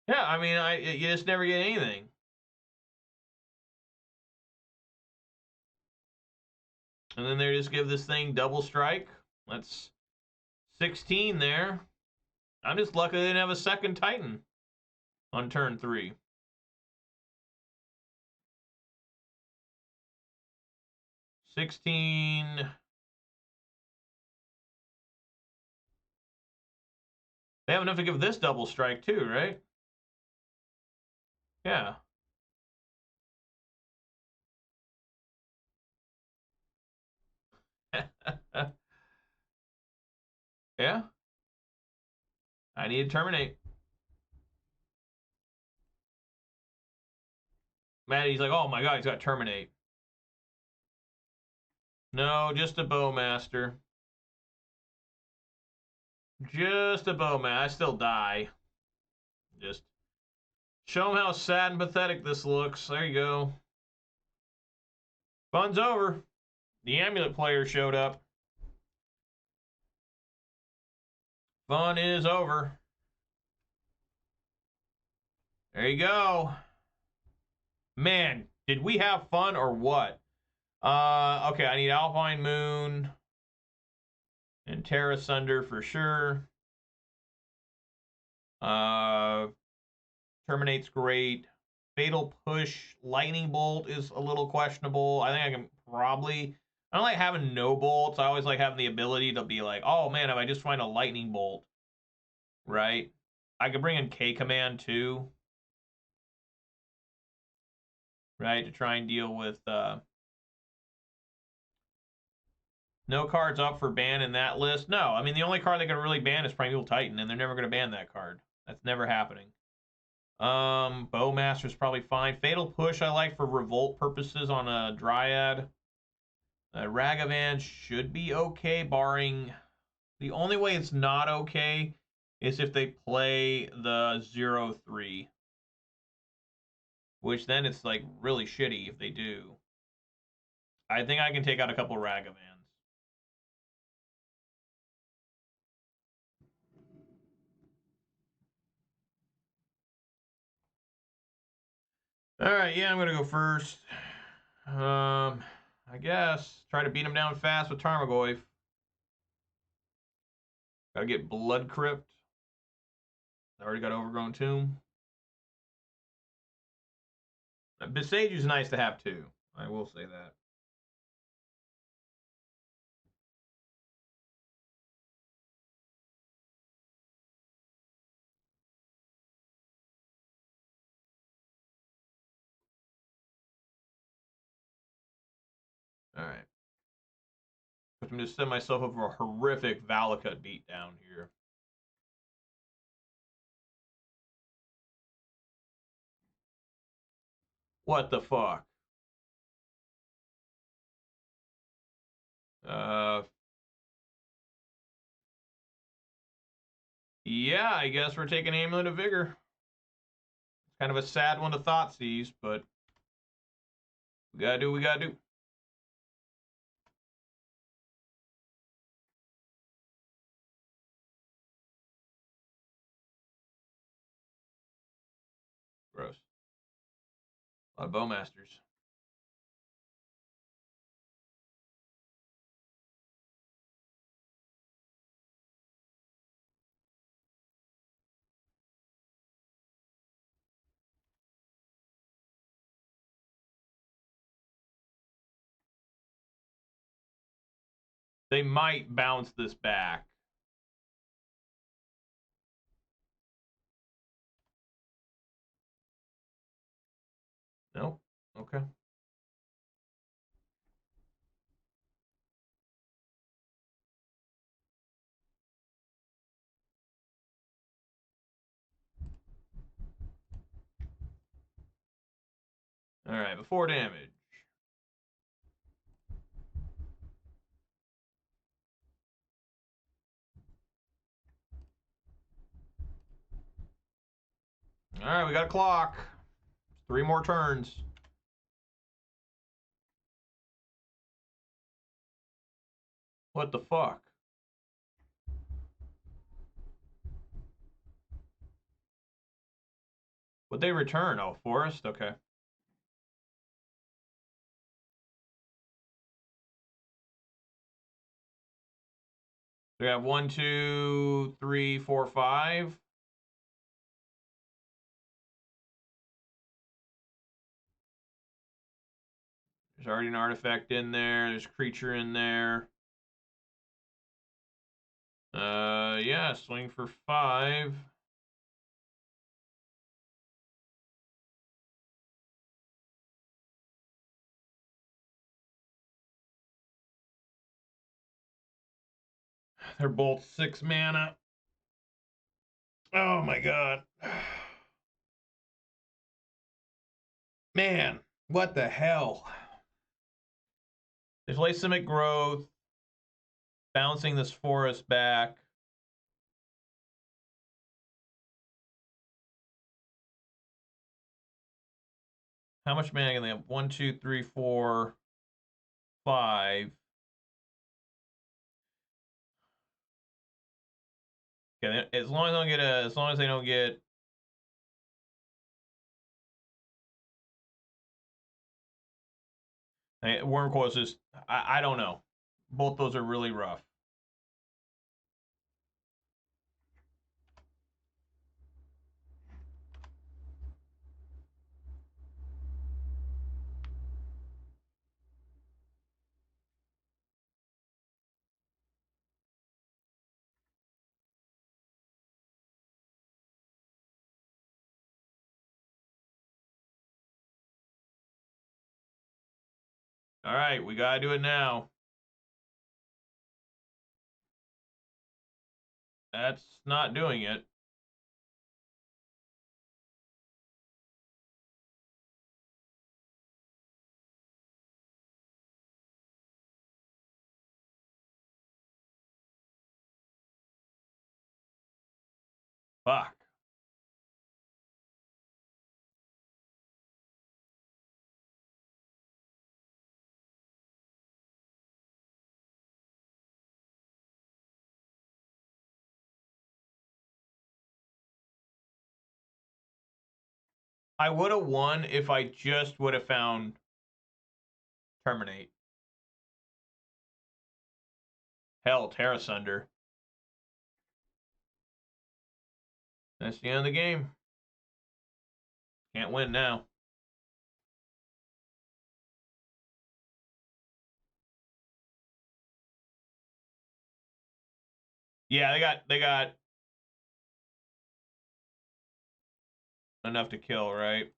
Yeah, I mean, you just never get anything. And then they just give this thing double strike. That's 16 there. I'm just lucky they didn't have a second Titan. on turn 3. $16. They have enough to give this double strike too, right? Yeah. Yeah. I need to terminate. Maddie's like, oh my god, he's got terminate. No, just a Bowmaster. Just a Bowmaster. I still die. Just show him how sad and pathetic this looks. There you go. Fun's over. The Amulet player showed up. Fun is over. There you go. Man, did we have fun or what? Okay, I need Alpine Moon and Tear Asunder for sure. Terminate's great. Fatal Push, Lightning Bolt is a little questionable. I think I can probably... I don't like having no bolts. I always like having the ability to be like, oh man, if I just find a Lightning Bolt, right? I could bring in K-Command too. Right, to try and deal with... No cards up for ban in that list. No, I mean, the only card they can really ban is Primeval Titan, and they're never going to ban that card. That's never happening. Bowmaster's probably fine. Fatal Push I like for revolt purposes on a Dryad. Ragavan should be okay, barring... The only way it's not okay is if they play the 0-3. Which then it's, like, really shitty if they do. I think I can take out a couple Ragavans. Alright, yeah, I'm going to go first. I guess. Try to beat him down fast with Tarmogoyf. Gotta get Blood Crypt. I already got Overgrown Tomb. Boseiju's nice to have too. I will say that. Alright. I'm going to set myself up for a horrific Valakut beatdown here. What the fuck? Yeah, I guess we're taking Amulet of Vigor. It's kind of a sad one to Thoughtseize, but we gotta do what we gotta do. Gross. A lot of Bowmasters. They might bounce this back. Nope. Okay. Alright, before damage. Alright, we got a clock. 3 more turns. What the fuck? Would they return? Oh, Forest? Okay. We have 1, 2, 3, 4, 5. There's already an artifact in there. There's a creature in there. Yeah, swing for 5. They're both 6 mana. Oh my god. Man, what the hell? There's Lysimic Growth. Bouncing this forest back. How much mana can they have? 1, 2, 3, 4, 5. Okay, as long as they don't get Wormcoil is just I don't know. Both those are really rough. All right, we gotta do it now. That's not doing it. Fuck. I would have won if I just would have found Terminate. Hell, Tear Asunder. That's the end of the game. Can't win now. Yeah, they got enough to kill, right?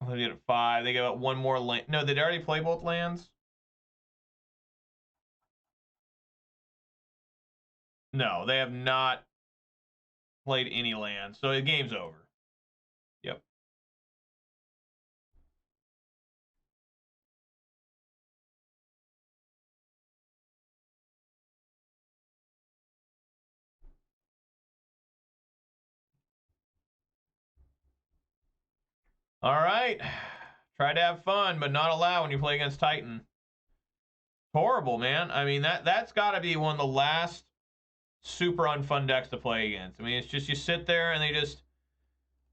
They did 5. They got 1 more land. No, did they already play both lands? No, they have not played any land. So the game's over. Yep. All right. Try to have fun, but not allowed when you play against Titan. Horrible, man. I mean, that's got to be one of the last super unfun decks to play against. I mean, it's just you sit there and they just...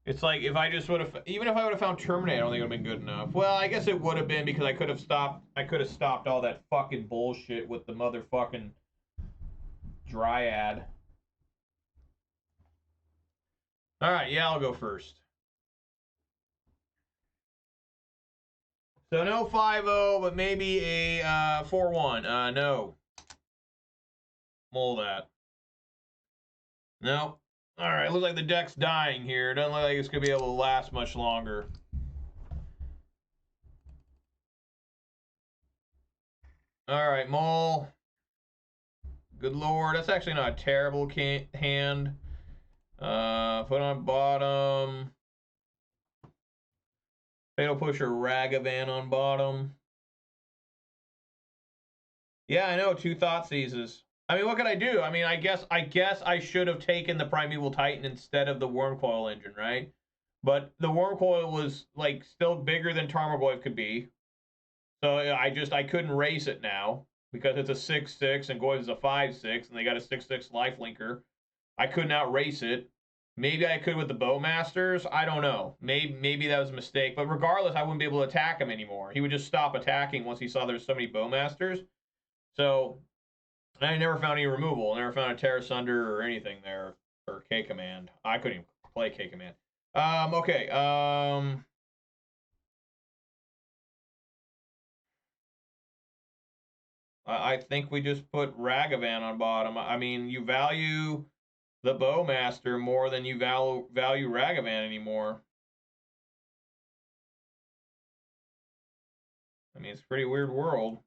It's like if I just would have... Even if I would have found Terminate, I don't think it would have been good enough. Well, I guess it would have been because I could have stopped all that fucking bullshit with the motherfucking Dryad. All right, yeah, I'll go first. So no 5-0, but maybe a 4-1. No. Mull that. Nope. All right, looks like the deck's dying here. It doesn't look like it's going to be able to last much longer. All right, Mull. Good lord. That's actually not a terrible hand. Put on bottom. Fatal Pusher Ragavan on bottom. Yeah, I know. 2 Thoughtseizes. I mean, what could I do? I mean, I guess I should have taken the Primeval Titan instead of the Wormcoil engine, right? But the Wormcoil was like still bigger than Tarmogoyf could be. So I couldn't race it now because it's a 6/6 and Goyf is a 5/6 and they got a 6/6 lifelinker. I couldn't outrace it. Maybe I could with the Bowmasters. I don't know. Maybe that was a mistake. But regardless, I wouldn't be able to attack him anymore. He would just stop attacking once he saw there was so many Bowmasters. So I never found any removal. I never found a Tear Asunder or anything there, or K Command. I couldn't even play K Command. Okay. I think we just put Ragavan on bottom. I mean, you value the Bowmaster more than you value Ragavan anymore. I mean, it's a pretty weird world.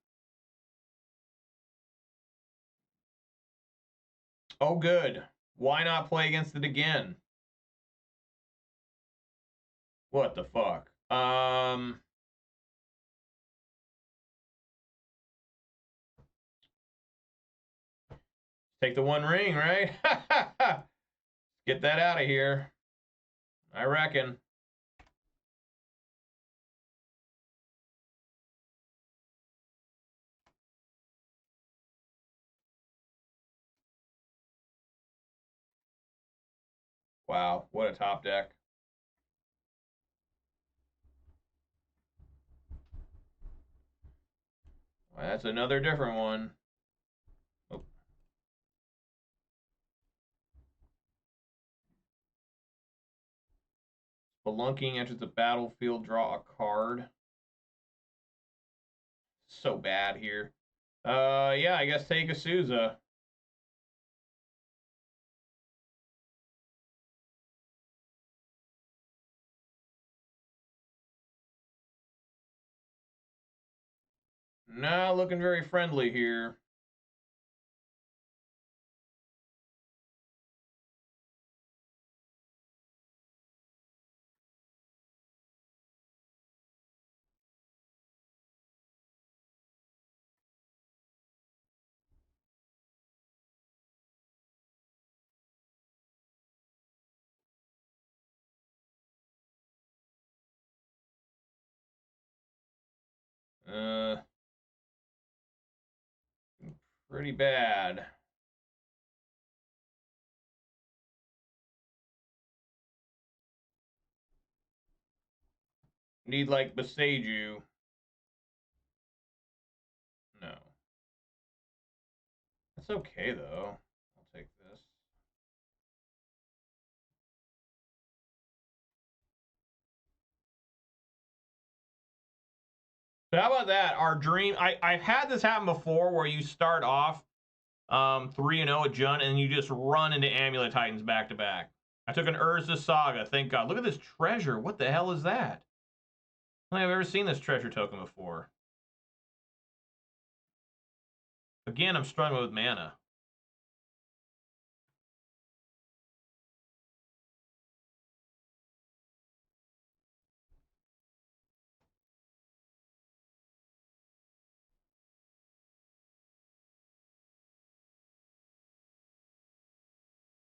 Oh, good. Why not play against it again? What the fuck? Take the one ring, right? Get that out of here. I reckon. Wow, what a top deck. Well, that's another different one. Oh. Spelunking enters the battlefield, draw a card. So bad here. Yeah, I guess take a Souza. Not looking very friendly here. Pretty bad. Need like Boseiju. No. That's okay though. I'll take this. So how about that? Our dream. I've had this happen before where you start off 3-0 at Jun and you just run into Amulet Titans back to back. I took an Urza Saga, thank God. Look at this treasure. What the hell is that? I don't think I've ever seen this treasure token before. Again, I'm struggling with mana.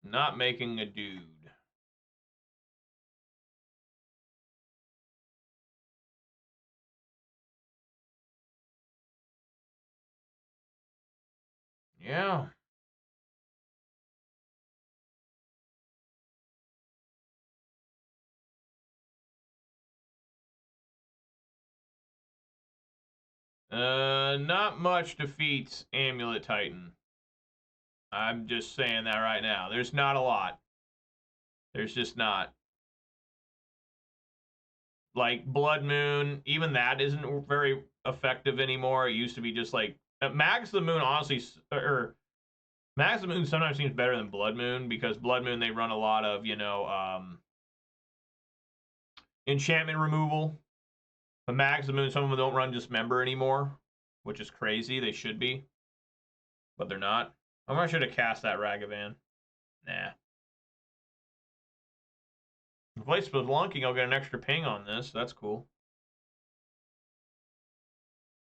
Not making a dude. Yeah. Not much defeats Amulet Titan. I'm just saying that right now. There's not a lot. There's just not. Like Blood Moon, even that isn't very effective anymore. It used to be just like Mags of the Moon, honestly, or Mags of the Moon sometimes seems better than Blood Moon because Blood Moon they run a lot of enchantment removal. But Mags of the Moon, some of them don't run Dismember anymore, which is crazy. They should be, but they're not. I should have cast that Ragavan. Nah. If I play Spelunking, I'll get an extra ping on this. That's cool.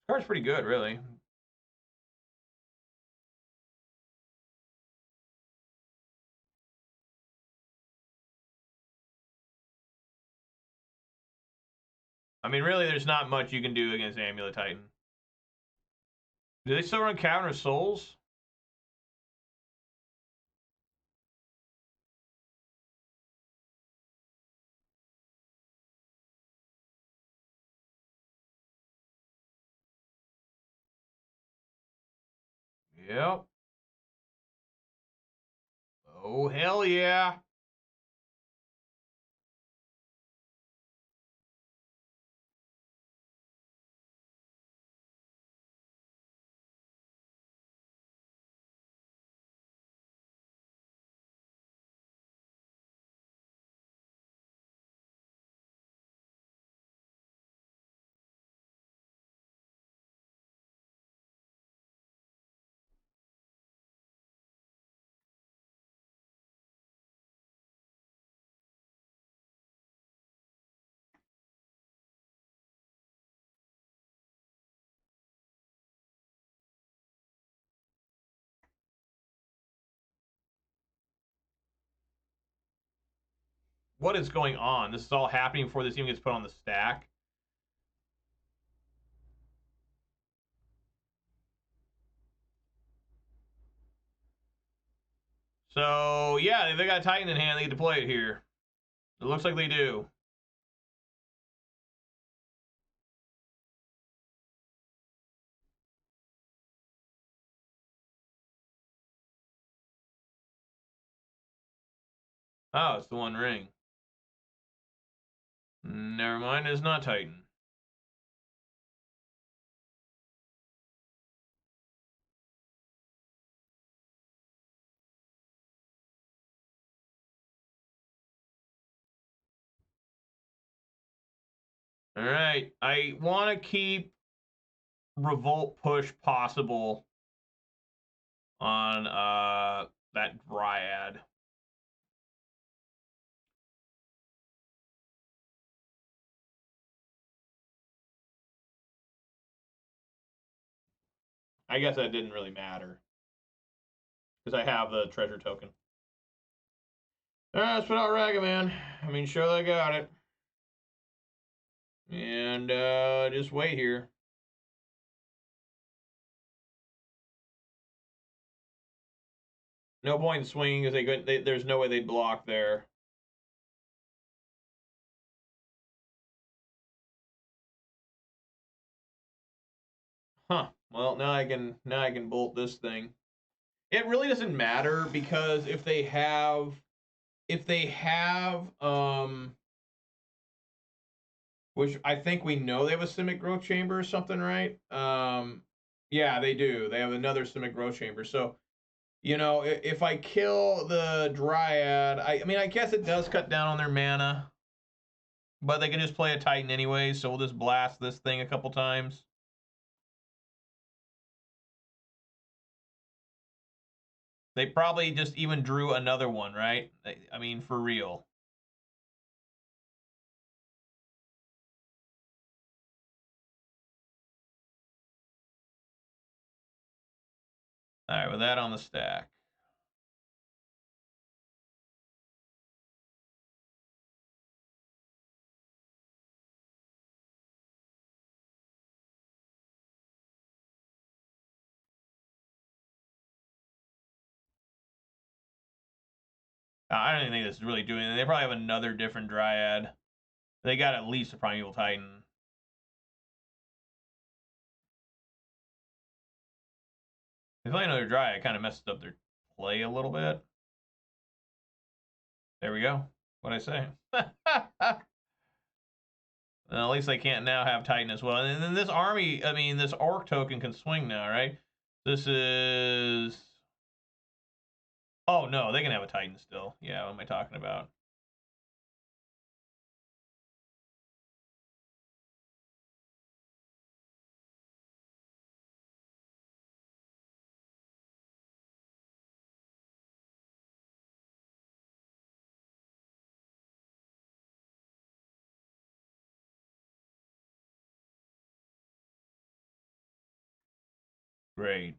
This card's pretty good, really. I mean, really, there's not much you can do against Amulet Titan. Do they still run Cavern of Souls? Yep. Oh, hell yeah. What is going on? This is all happening before this even gets put on the stack. So, yeah, they got Titan in hand. They get to play it here. It looks like they do. Oh, it's the One Ring. Never mind, it's not Titan. All right, I want to keep Revolt push possible on that Dryad. I guess that didn't really matter because I have the treasure token. All right, let's put out Ragavan. I mean, sure, I got it. And just wait here. No point in swinging because there's no way they'd block there. Huh. Well, now I can bolt this thing. It really doesn't matter because if they have which I think we know they have a Simic Growth Chamber or something, right? Yeah, they do. They have another Simic Growth Chamber. So, you know, if I kill the Dryad, I mean, I guess it does cut down on their mana. But they can just play a Titan anyway, so we'll just blast this thing a couple times. They probably just even drew another one, right? I mean, for real. All right, with that on the stack. I don't think this is really doing it. They probably have another different Dryad. They got at least a Primeval Titan. If I another Dryad, kind of messes up their play a little bit. There we go. What'd I say? Well, at least they can't now have Titan as well. And then this army, I mean, this Orc token can swing now, right? This is... Oh, no, they can have a Titan still. Yeah, what am I talking about? Great.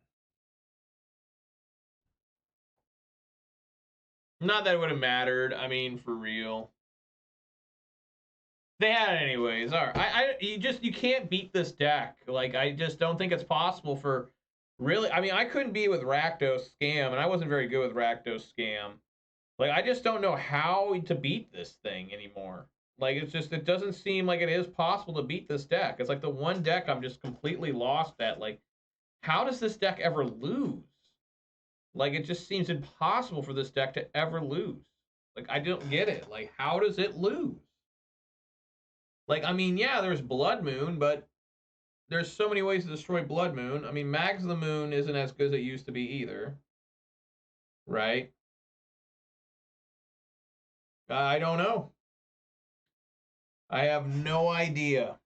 Not that it would have mattered. I mean, for real. They had it anyways. All right. You can't beat this deck. Like, I just don't think it's possible for really. I mean, I couldn't beat with Rakdos Scam, and I wasn't very good with Rakdos Scam. Like, I just don't know how to beat this thing anymore. Like, it doesn't seem like it is possible to beat this deck. It's like the one deck I'm just completely lost at. Like, how does this deck ever lose? Like, it just seems impossible for this deck to ever lose. Like, I don't get it. Like, how does it lose? Like, I mean, yeah, there's Blood Moon, but there's so many ways to destroy Blood Moon. I mean, Mags of the Moon isn't as good as it used to be either. Right? I don't know. I have no idea.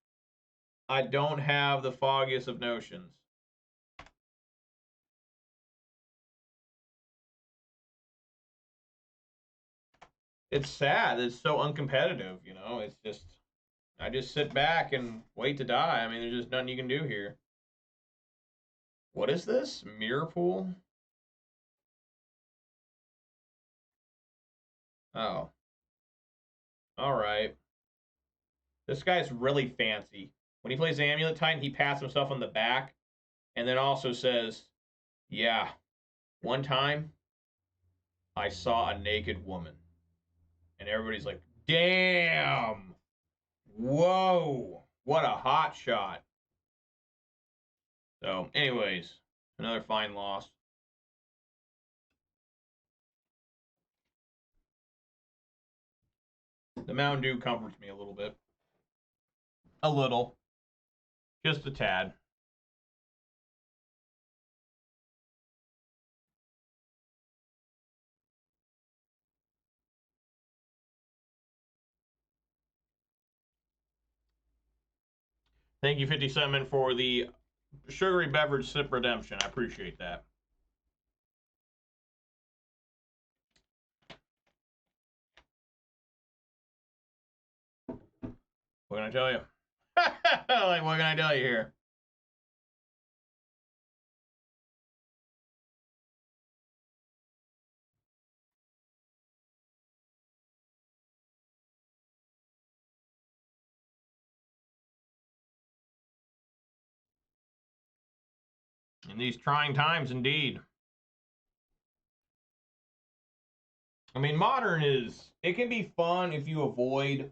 I don't have the foggiest of notions. It's sad. It's so uncompetitive, you know? It's just, I just sit back and wait to die. I mean, there's just nothing you can do here. What is this? Mirror Pool? Oh. Alright. This guy's really fancy. When he plays Amulet Titan, he pats himself on the back and then also says, yeah, one time I saw a naked woman. And everybody's like, damn! Whoa! What a hot shot. So, anyways, another fine loss. The Mountain Dew comforts me a little bit. A little. Just a tad. Thank you, 57, for the sugary beverage sip redemption. I appreciate that. What can I tell you? Like, what can I tell you here? In these trying times, indeed. I mean, Modern is, it can be fun if you avoid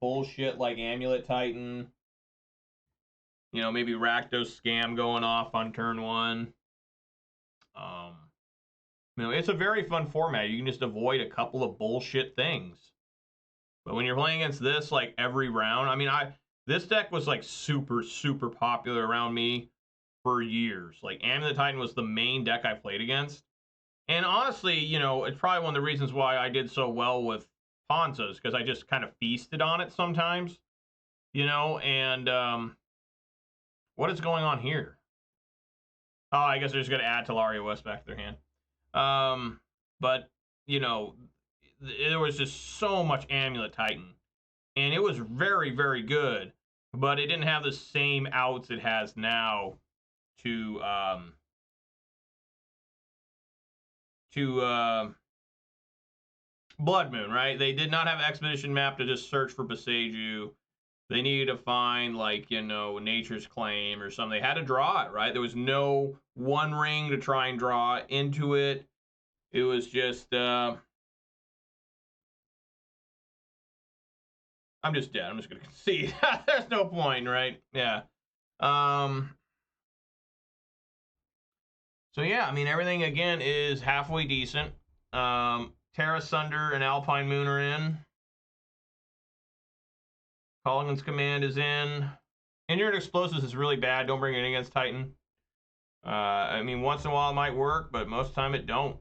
bullshit like Amulet Titan. You know, maybe Rakdos Scam going off on turn 1. You know, it's a very fun format. You can just avoid a couple of bullshit things. But when you're playing against this, like, every round, I mean, this deck was, like, super, super popular around me for years. Like, Amulet Titan was the main deck I played against. And honestly, you know, it's probably one of the reasons why I did so well with Ponzas, because I just kind of feasted on it sometimes. You know, and what is going on here? Oh, I guess they're just going to add Talaria West back to their hand. But, you know, there was just so much Amulet Titan. And it was very, very good. But it didn't have the same outs it has now to Blood Moon, right? They did not have Expedition Map to just search for Boseiju. They needed to find, like, you know, Nature's Claim or something. They had to draw it, right? There was no One Ring to try and draw into it. It was just, I'm just dead. I'm just going to concede. There's no point, right? Yeah. So, yeah, I mean, everything, again, is halfway decent. Tear Asunder and Alpine Moon are in. Kolaghan's Command is in. Engineered Explosives is really bad. Don't bring it in against Titan. I mean, once in a while it might work, but most of the time it don't.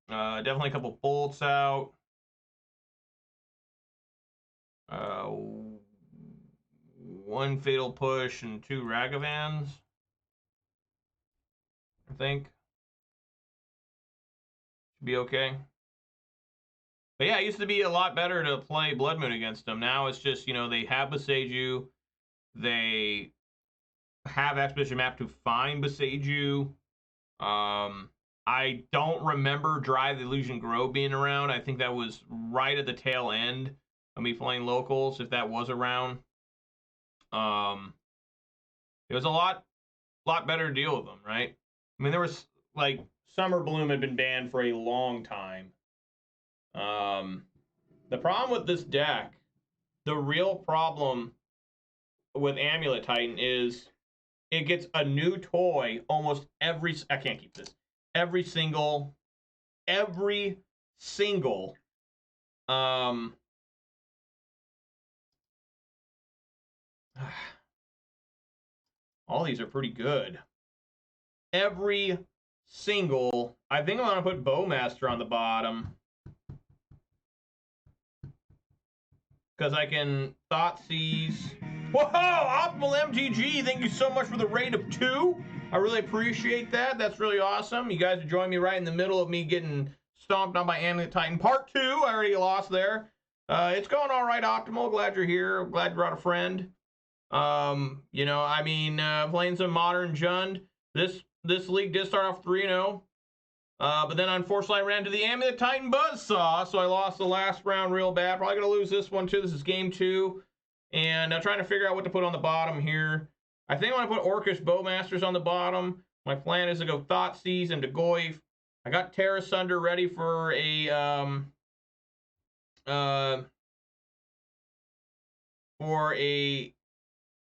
Definitely a couple bolts out. One Fatal Push and 2 Ragavans, I think. Should be okay. But yeah, it used to be a lot better to play Blood Moon against them. Now it's just, you know, they have Boseiju. They have Expedition Map to find Boseiju. I don't remember Drive the Illusion Grove being around. I think that was right at the tail end of me playing locals, if that was around. It was a lot better to deal with them, right? I mean, there was, like, Summer Bloom had been banned for a long time. The problem with this deck, the real problem with Amulet Titan is it gets a new toy almost every... I can't keep this. every single, all these are pretty good. Every single, I think I'm going to put Bowmaster on the bottom. Because I can Thoughtseize. Whoa! Optimal MTG, thank you so much for the rate of 2. I really appreciate that. That's really awesome. You guys are joining me right in the middle of me getting stomped on by Amulet Titan Part 2. I already lost there. It's going all right, Optimal. Glad you're here. Glad you brought a friend. You know, I mean, playing some Modern Jund. This league did start off 3-0. But then unfortunately I ran into the Amulet Titan Buzzsaw, so I lost the last round real bad. Probably going to lose this one too. This is game 2. And I'm trying to figure out what to put on the bottom here. I think I want to put Orcish Bowmasters on the bottom. My plan is to go Thoughtseize into Goyf. I got Tear Asunder ready for a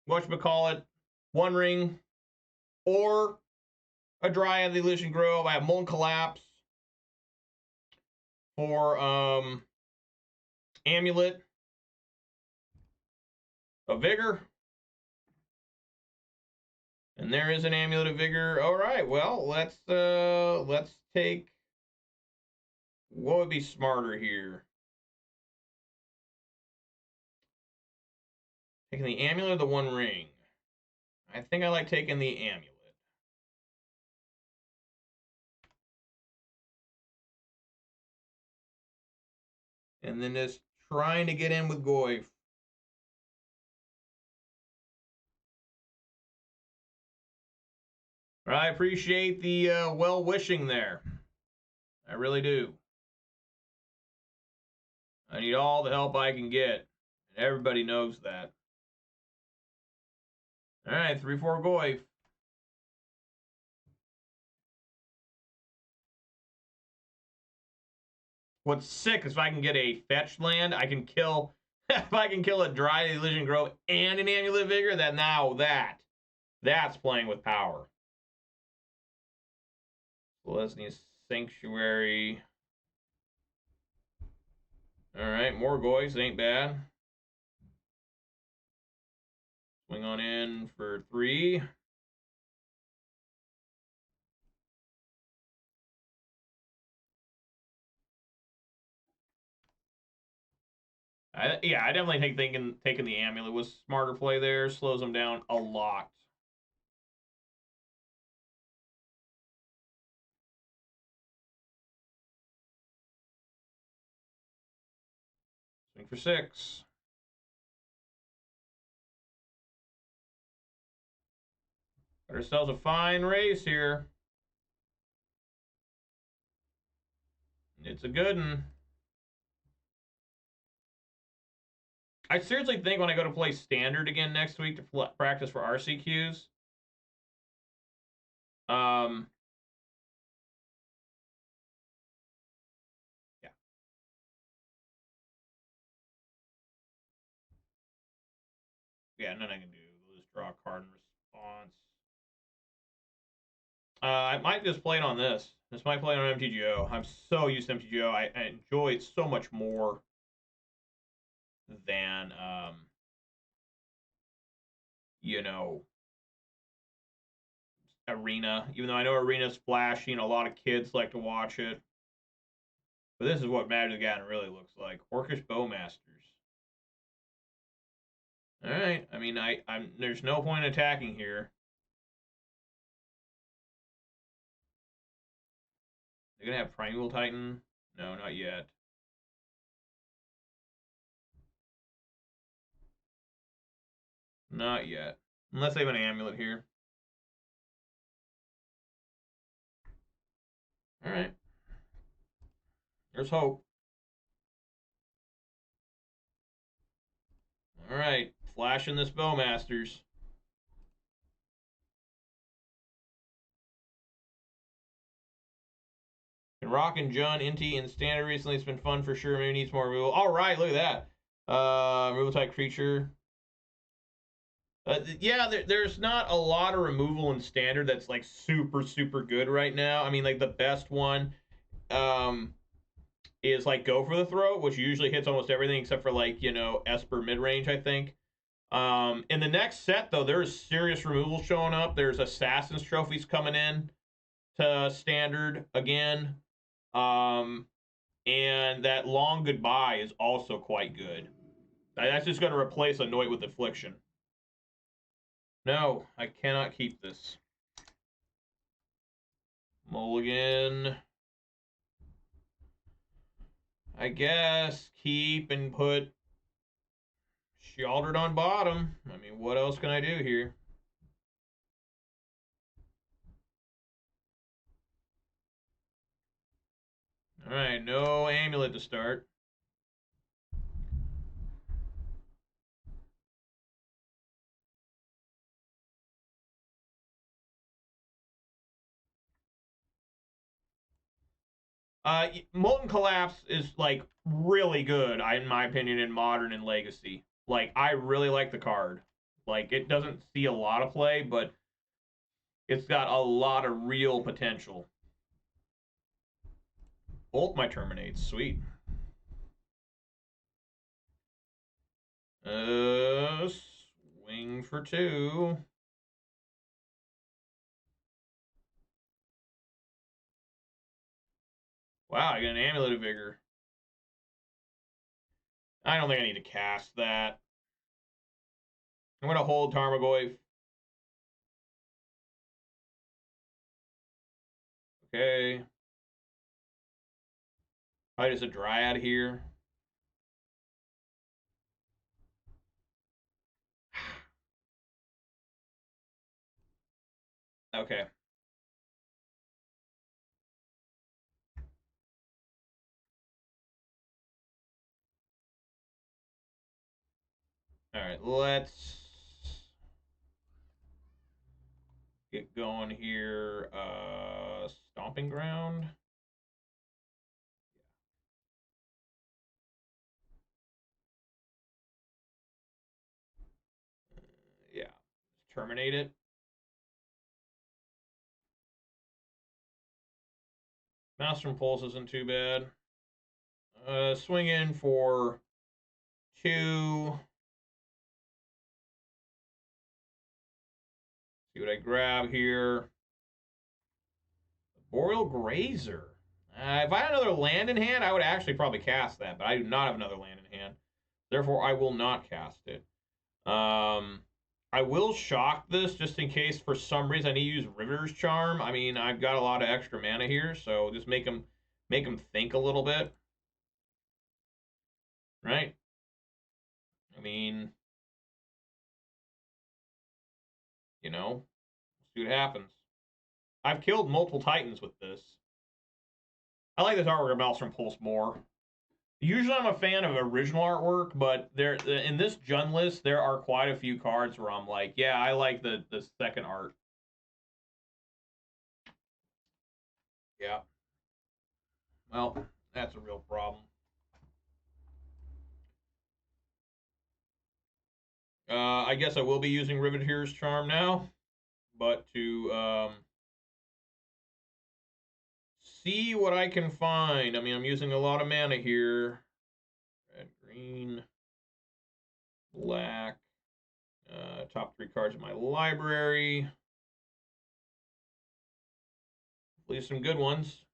whatchamacallit, One Ring, or a Dryad of the Elysian Grove. I have Molten Collapse for Amulet of Vigor. And there is an Amulet of Vigor. All right, well, let's take, what would be smarter here? Taking the Amulet or the One Ring? I think I like taking the Amulet. And then just trying to get in with Goyf. I appreciate the well-wishing there. I really do. I need all the help I can get. And everybody knows that. All right, 3-4 Goyf. What's sick is if I can get a fetch land, I can kill. If I can kill a Dryad of the Elysian Grove and an Amulet of Vigor, then now that's playing with power. Lesnia's Sanctuary. All right, more Goys, ain't bad. Swing on in for 3. Yeah, I definitely think taking the Amulet was smarter play there. Slows them down a lot. Swing for 6. Got ourselves a fine race here. It's a good one. I seriously think when I go to play Standard again next week to practice for RCQs, yeah. Yeah, nothing I can do. We'll just draw a card in response. I might just play it on this. This might play on MTGO. I'm so used to MTGO. I enjoy it so much more than, you know, Arena. Even though I know Arena's flashy and a lot of kids like to watch it. But this is what Magic the Gathering really looks like. Orcish Bowmasters. All right. I mean, there's no point in attacking here. They're gonna have Primeval Titan? No, not yet. Not yet. Unless they have an Amulet here. All right. There's hope. All right. Flashing this Bowmasters. Been rocking Jund, Inti, and Standard recently. It's been fun for sure. Maybe needs more removal. All right, look at that. Removal type creature. Yeah, there's not a lot of removal in standard that's like super good right now. I mean, like the best one is like Go for the Throat, which usually hits almost everything except for like, you know, Esper midrange, I think. In the next set though, there's serious removal showing up. There's Assassin's Trophies coming in to standard again. And that Long Goodbye is also quite good. That's just going to replace Anoint with Affliction. No, I cannot keep this. Mulligan. I guess keep and put Sheoldred on bottom. I mean, what else can I do here? All right, no Amulet to start. Molten Collapse is like really good, in my opinion, in Modern and Legacy. Like, I really like the card. Like, it doesn't see a lot of play, but it's got a lot of real potential. Bolt my Terminates, sweet. Swing for 2. Wow, I got an Amulet of Vigor. I don't think I need to cast that. I'm going to hold Tarmogoyf. Okay. Probably just a Dryad here. Okay. All right, let's get going here. Stomping Ground. Yeah. Terminate it. Maelstrom Pulse isn't too bad. Swing in for 2. See what I grab here. Boreal Grazer. If I had another land in hand, I would actually probably cast that, but I do not have another land in hand. Therefore, I will not cast it. I will shock this just in case for some reason I need to use Riveteers Charm. I mean, I've got a lot of extra mana here, so just make them think a little bit. Right? I mean, you know, see what happens. I've killed multiple Titans with this. I like this artwork of Maelstrom Pulse more. Usually I'm a fan of original artwork, but there in this Jund list, there are quite a few cards where I'm like, yeah, I like the second art. Yeah. Well, that's a real problem. I guess I will be using Riveteers Charm now, but to see what I can find. I mean, I'm using a lot of mana here. Red, green, black. Top 3 cards in my library. Hopefully some good ones.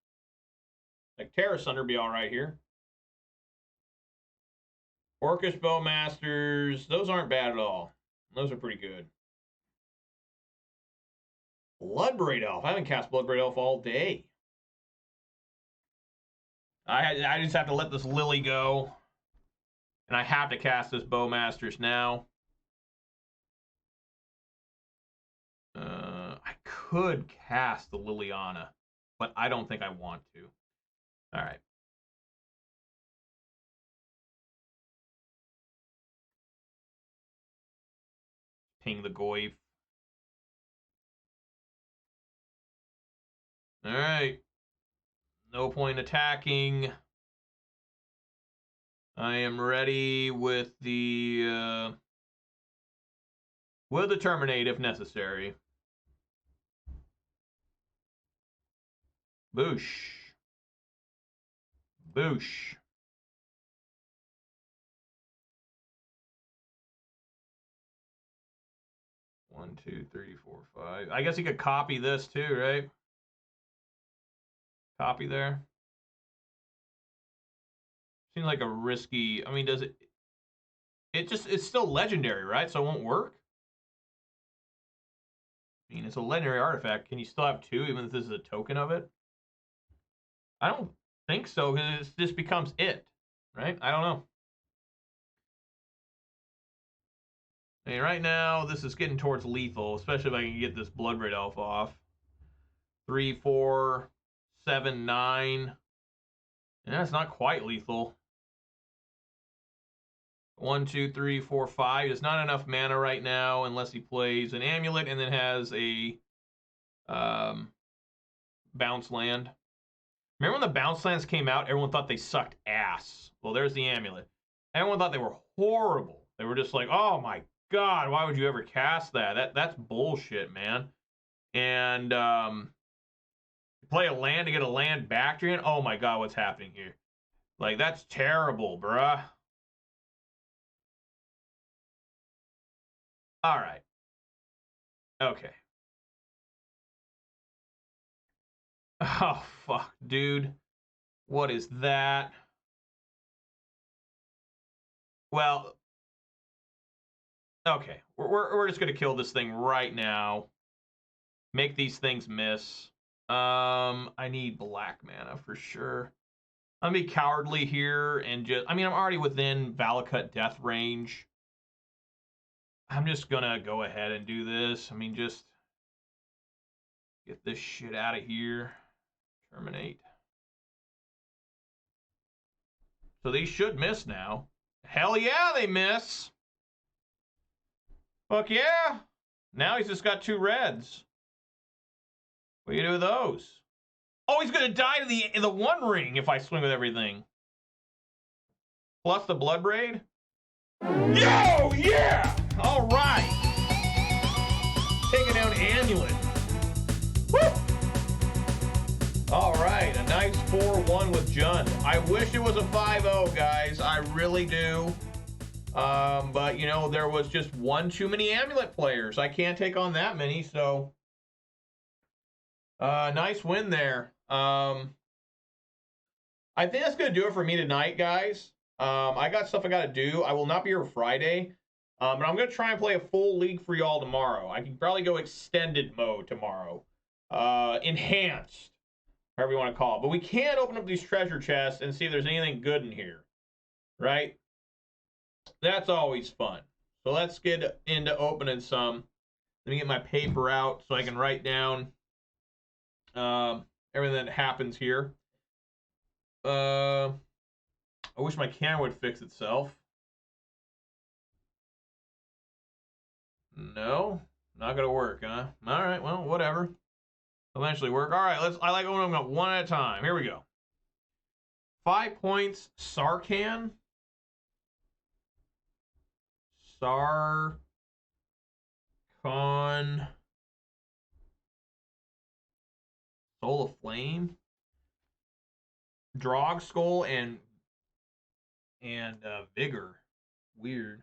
Like Tear Asunder be all right here. Orcish Bowmasters, those aren't bad at all. Those are pretty good. Bloodbraid Elf. I haven't cast Bloodbraid Elf all day. I just have to let this Lily go. And I have to cast this Bowmasters now. I could cast the Liliana, but I don't think I want to. All right. Ping the Goyf. All right. No point attacking. I am ready with the With the Terminate if necessary. Boosh. Boosh. One, two, three, four, five. I guess he could copy this too, right? Copy there. Seems like a risky. I mean, does it? It's still legendary, right? So it won't work. I mean, it's a legendary artifact. Can you still have two, even if this is a token of it? I don't think so, because it just becomes it, right? I don't know. I mean, right now, this is getting towards lethal, especially if I can get this Bloodbraid Elf off. 3, 4, 7, 9. And that's not quite lethal. 1, 2, 3, 4, 5. It's not enough mana right now unless he plays an Amulet and then has a bounce land. Remember when the bounce lands came out, everyone thought they sucked ass. Well, there's the Amulet. Everyone thought they were horrible. They were just like, oh my God, why would you ever cast that? That's bullshit, man. And play a land to get a land back to you. Oh my God, what's happening here? Like, that's terrible, bruh. All right. Okay. Oh, fuck, dude. What is that? Well, okay. We're just going to kill this thing right now. Make these things miss. I need black mana for sure. I'm going to be cowardly here and just... I mean, I'm already within Valakut death range. I'm just going to go ahead and do this. I mean, just get this shit out of here. Terminate. So these should miss now. Hell yeah, they miss. Fuck yeah. Now he's just got 2 reds. What do you do with those? Oh, he's going to die to the 1 ring if I swing with everything. Plus the Bloodbraid. Yo, yeah! All right. Taking down Amulet. Woo! All right, a nice 4-1 with Jund. I wish it was a 5-0, guys. I really do. But, you know, there was just one too many Amulet players. I can't take on that many, so... nice win there. I think that's going to do it for me tonight, guys. I got stuff I got to do. I will not be here Friday. But I'm going to try and play a full league for y'all tomorrow. I can probably go extended mode tomorrow. Enhanced. However you want to call it. But we can open up these treasure chests and see if there's anything good in here. Right? That's always fun. So let's get into opening some. Let me get my paper out so I can write down everything that happens here. I wish my camera would fix itself. No, not gonna work, huh? All right, well, whatever. Eventually work. All right, I like opening them up one at a time. Here we go. 5 points, Sarkhan. Sarkhan. Soul of Flame. Drog Skull and Vigor. Weird.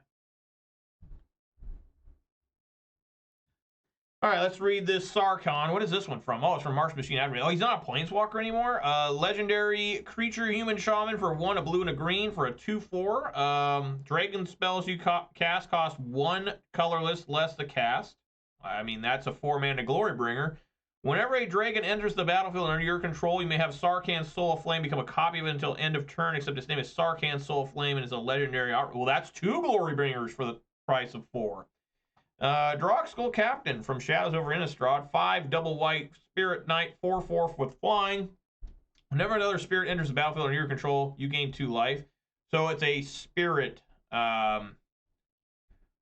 All right, let's read this Sarkhan. What is this one from? Oh, it's from Marsh Machine Admiral. Oh, he's not a Planeswalker anymore. Legendary creature, human shaman for 1, a blue and a green for a 2/4. Dragon spells you cast cost 1 colorless less to cast. I mean, that's a 4-mana Glorybringer. Whenever a dragon enters the battlefield under your control, you may have Sarkhan's Soul of Flame become a copy of it until end of turn, except its name is Sarkhan's Soul of Flame and is a legendary art. Well, that's 2 Glorybringers for the price of 4. Drogskull Captain from Shadows over Innistrad, 5 double white Spirit Knight, 4/4 with flying. Whenever another spirit enters the battlefield under your control, you gain 2 life. So it's a spirit,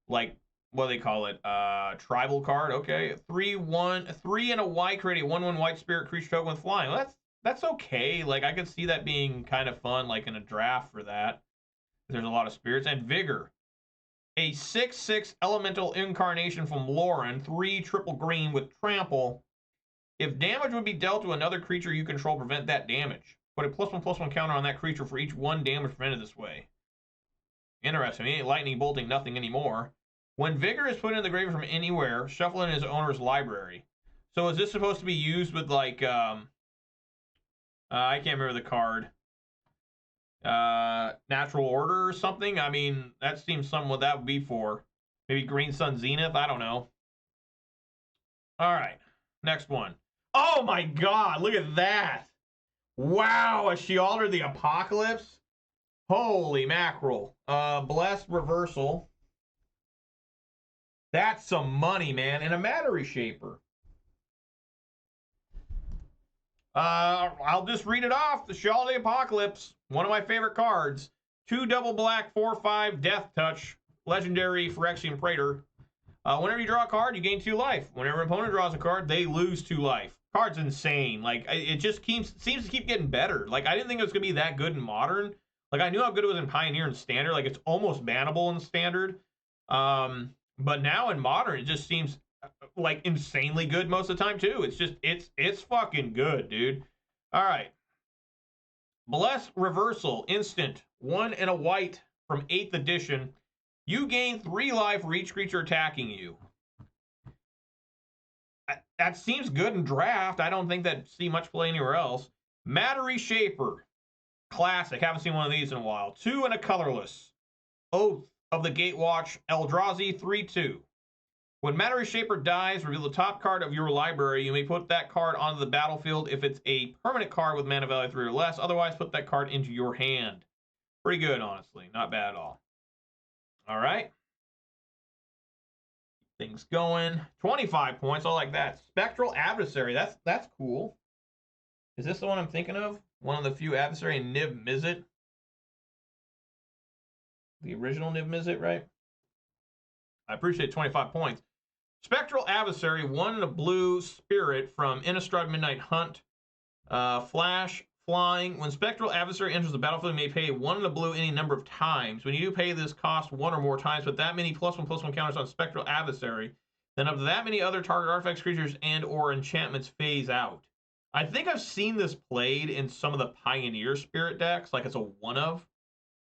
like, what do they call it? Tribal card. Okay, 3/1, 3 and a white, create a 1/1 white spirit creature token with flying. Well, that's okay. Like, I could see that being kind of fun, like in a draft for that. There's a lot of spirits and vigor. a 6/6 elemental incarnation from Lauren, 3 triple green with trample. If damage would be dealt to another creature you control, prevent that damage. Put a +1/+1 counter on that creature for each 1 damage prevented this way. Interesting. He ain't lightning bolting nothing anymore. When Vigor is put in the grave from anywhere, shuffle in his owner's library. So is this supposed to be used with, like, I can't remember the card. Natural Order or something? I mean, that seems some what that would be for. Maybe Green Sun Zenith? I don't know. All right. Next one. Oh my god, look at that. Wow, a Sheoldred the Apocalypse? Holy mackerel. Blessed Reversal. That's some money, man. And a Matter Reshaper. I'll just read it off. The Sheoldred the Apocalypse. One of my favorite cards. 2 double black, 4/5 Death Touch. Legendary Phyrexian Praetor. Whenever you draw a card, you gain 2 life. Whenever an opponent draws a card, they lose 2 life. Card's insane. Like, it just seems to keep getting better. Like, I didn't think it was going to be that good in Modern. Like, I knew how good it was in Pioneer and Standard. Like, it's almost bannable in Standard. But now in Modern, it just seems, like, insanely good most of the time, too. It's just, it's fucking good, dude. All right. Bless Reversal. Instant. 1 and a white from 8th edition. You gain 3 life for each creature attacking you. That seems good in Draft. I don't think that see much play anywhere else. Matter Reshaper. Classic. Haven't seen one of these in a while. 2 and a colorless. Oath of the Gatewatch. Eldrazi 3/2. When Matter Reshaper dies, reveal the top card of your library. You may put that card onto the battlefield if it's a permanent card with mana value 3 or less. Otherwise, put that card into your hand. Pretty good, honestly. Not bad at all. All right. Things going. 25 points. I like that. Spectral Adversary. That's cool. Is this the one I'm thinking of? One of the few Adversary and Niv Mizzet. The original Niv Mizzet, right? I appreciate 25 points. Spectral Adversary. 1 and a blue spirit from Innistrad Midnight Hunt. Flash. Flying. When Spectral Adversary enters the battlefield, you may pay 1 and a blue any number of times. When you do pay this cost 1 or more times, put that many +1/+1 counters on Spectral Adversary, then up to that many other target artifacts, creatures, and or enchantments phase out. I think I've seen this played in some of the Pioneer Spirit decks, like it's a one-of.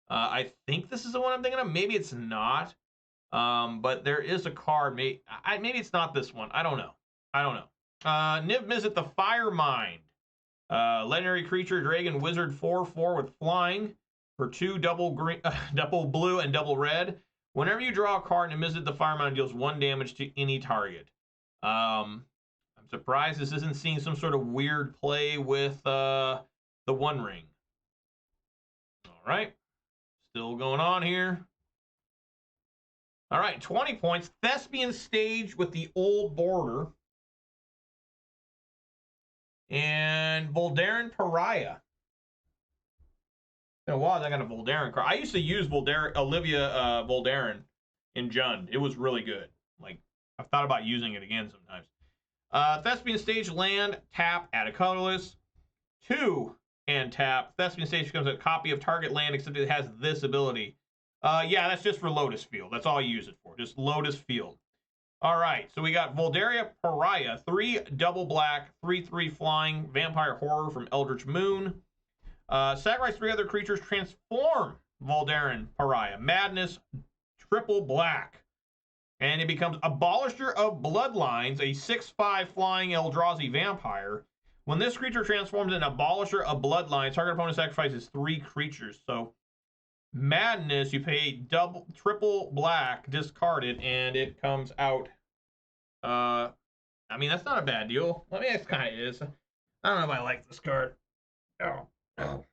I think this is the one I'm thinking of. Maybe it's not. But there is a card. Maybe it's not this one. I don't know. Niv Mizzet the Firemind. Legendary creature, dragon, wizard, 4/4 with flying for 2 double green, double blue and double red. Whenever you draw a card and Mizzet the Firemind deals 1 damage to any target. I'm surprised this isn't seeing some sort of weird play with the One Ring. All right, still going on here. All right, 20 points. Thespian Stage with the old border. And Voldaren Pariah. It's been a while I got a Voldaren card. I used to use Olivia Voldaren in Jund. It was really good. Like, I've thought about using it again sometimes. Thespian Stage land, tap, add a colorless. 2 and tap. Thespian Stage becomes a copy of target land, except it has this ability. Yeah, that's just for Lotus Field. That's all I use it for. Just Lotus Field. All right, so we got Voldaren Pariah, 3 double black, 3/3 flying, vampire horror from Eldritch Moon. Sacrifice 3 other creatures, transform Voldaren Pariah. Madness, triple black. And it becomes Abolisher of Bloodlines, a 6/5 flying Eldrazi vampire. When this creature transforms into Abolisher of Bloodlines, target opponent sacrifices 3 creatures. So Madness, you pay triple black, discard it, and it comes out. I mean, that's not a bad deal. I mean, it kind of is. I don't know if I like this card. Oh. Trying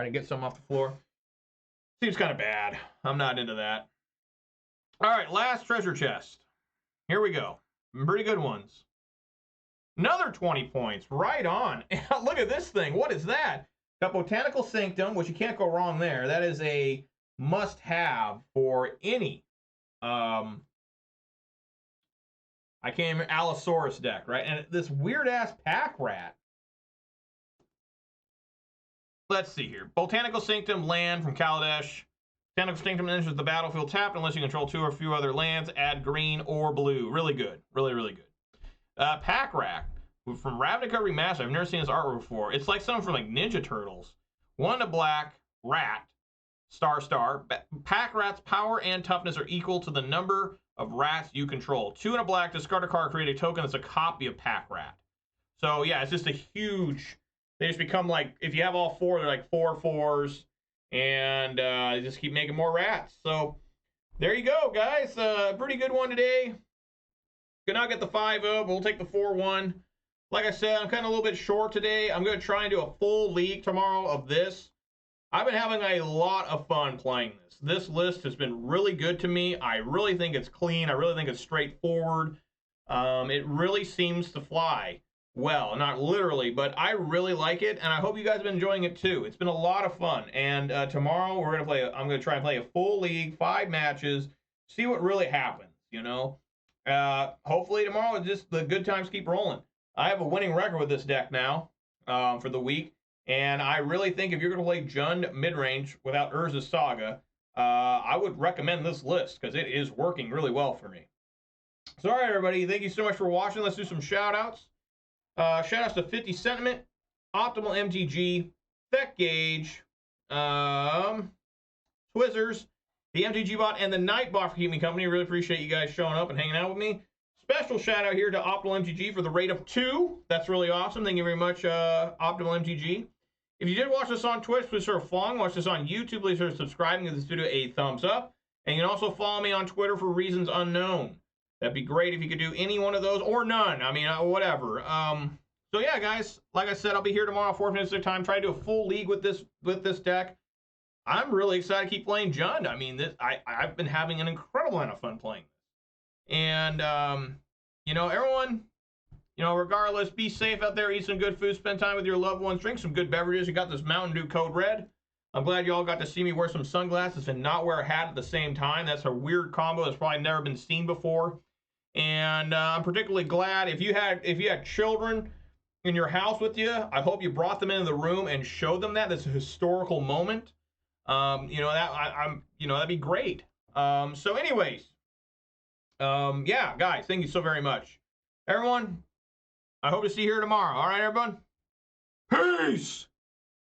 to get some off the floor. Seems kind of bad. I'm not into that. All right, last treasure chest. Here we go. Pretty good ones. Another 20 points. Right on. Look at this thing. What is that? Got Botanical Sanctum, which you can't go wrong there. That is a must-have for any I can't remember, Allosaurus deck, right? And this weird-ass pack rat. Let's see here. Botanical Sanctum land from Kaladesh. Tentacle Sanctum enters the battlefield tapped unless you control 2 or few other lands. Add green or blue. Really good. Really, really good. Pack Rat from Ravnica Remastered. I've never seen this artwork before. It's like something from like Ninja Turtles. 1 to black, rat, star. Pack Rat's power and toughness are equal to the number of rats you control. 2 and a black, discard a card, create a token that's a copy of Pack Rat. So yeah, it's just a huge, they just become like, if you have all 4, they're like 4/4s, and they just keep making more rats. So there you go, guys. Pretty good one today. Could not get the 5-0, but we'll take the 4-1. Like I said, I'm kind of a little bit short today. I'm going to try and do a full league tomorrow of this. I've been having a lot of fun playing this. This list has been really good to me. I really think it's clean. I really think it's straightforward. It really seems to fly well. Not literally, but I really like it, and I hope you guys have been enjoying it too. It's been a lot of fun, and tomorrow we're going to play, I'm going to try and play a full league, 5 matches, see what really happens, you know. Hopefully tomorrow, just the good times keep rolling. I have a winning record with this deck now for the week. And I really think if you're going to play Jund midrange without Urza's Saga, I would recommend this list because it is working really well for me. So, all right, everybody. Thank you so much for watching. Let's do some shout-outs. Shout-outs to 50 Sentiment, Optimal MTG, Feck Gauge, Twizzers, the MTG bot, and the Night bot for keeping me company. Really appreciate you guys showing up and hanging out with me. Special shout-out here to Optimal MTG for the rate of 2. That's really awesome. Thank you very much, Optimal MTG. If you did watch this on Twitch, please sort of following. Watch this on YouTube, please sort of subscribing. Give this video a thumbs up. And you can also follow me on Twitter for reasons unknown. That'd be great if you could do any one of those or none. I mean, whatever. So yeah, guys, like I said, I'll be here tomorrow, 4 minutes at a time, trying to do a full league with this deck. I'm really excited to keep playing Jund. I mean, I've been having an incredible amount of fun playing this. And you know, everyone, you know, regardless, be safe out there, eat some good food, spend time with your loved ones, drink some good beverages. You got this Mountain Dew Code Red. I'm glad you all got to see me wear some sunglasses and not wear a hat at the same time. That's a weird combo that's probably never been seen before. And I'm particularly glad if you had children in your house with you, I hope you brought them into the room and showed them that. That's a historical moment. You know, you know, that'd be great. So anyways, yeah, guys, thank you so very much. Everyone, I hope to see you here tomorrow. All right, everyone? Peace!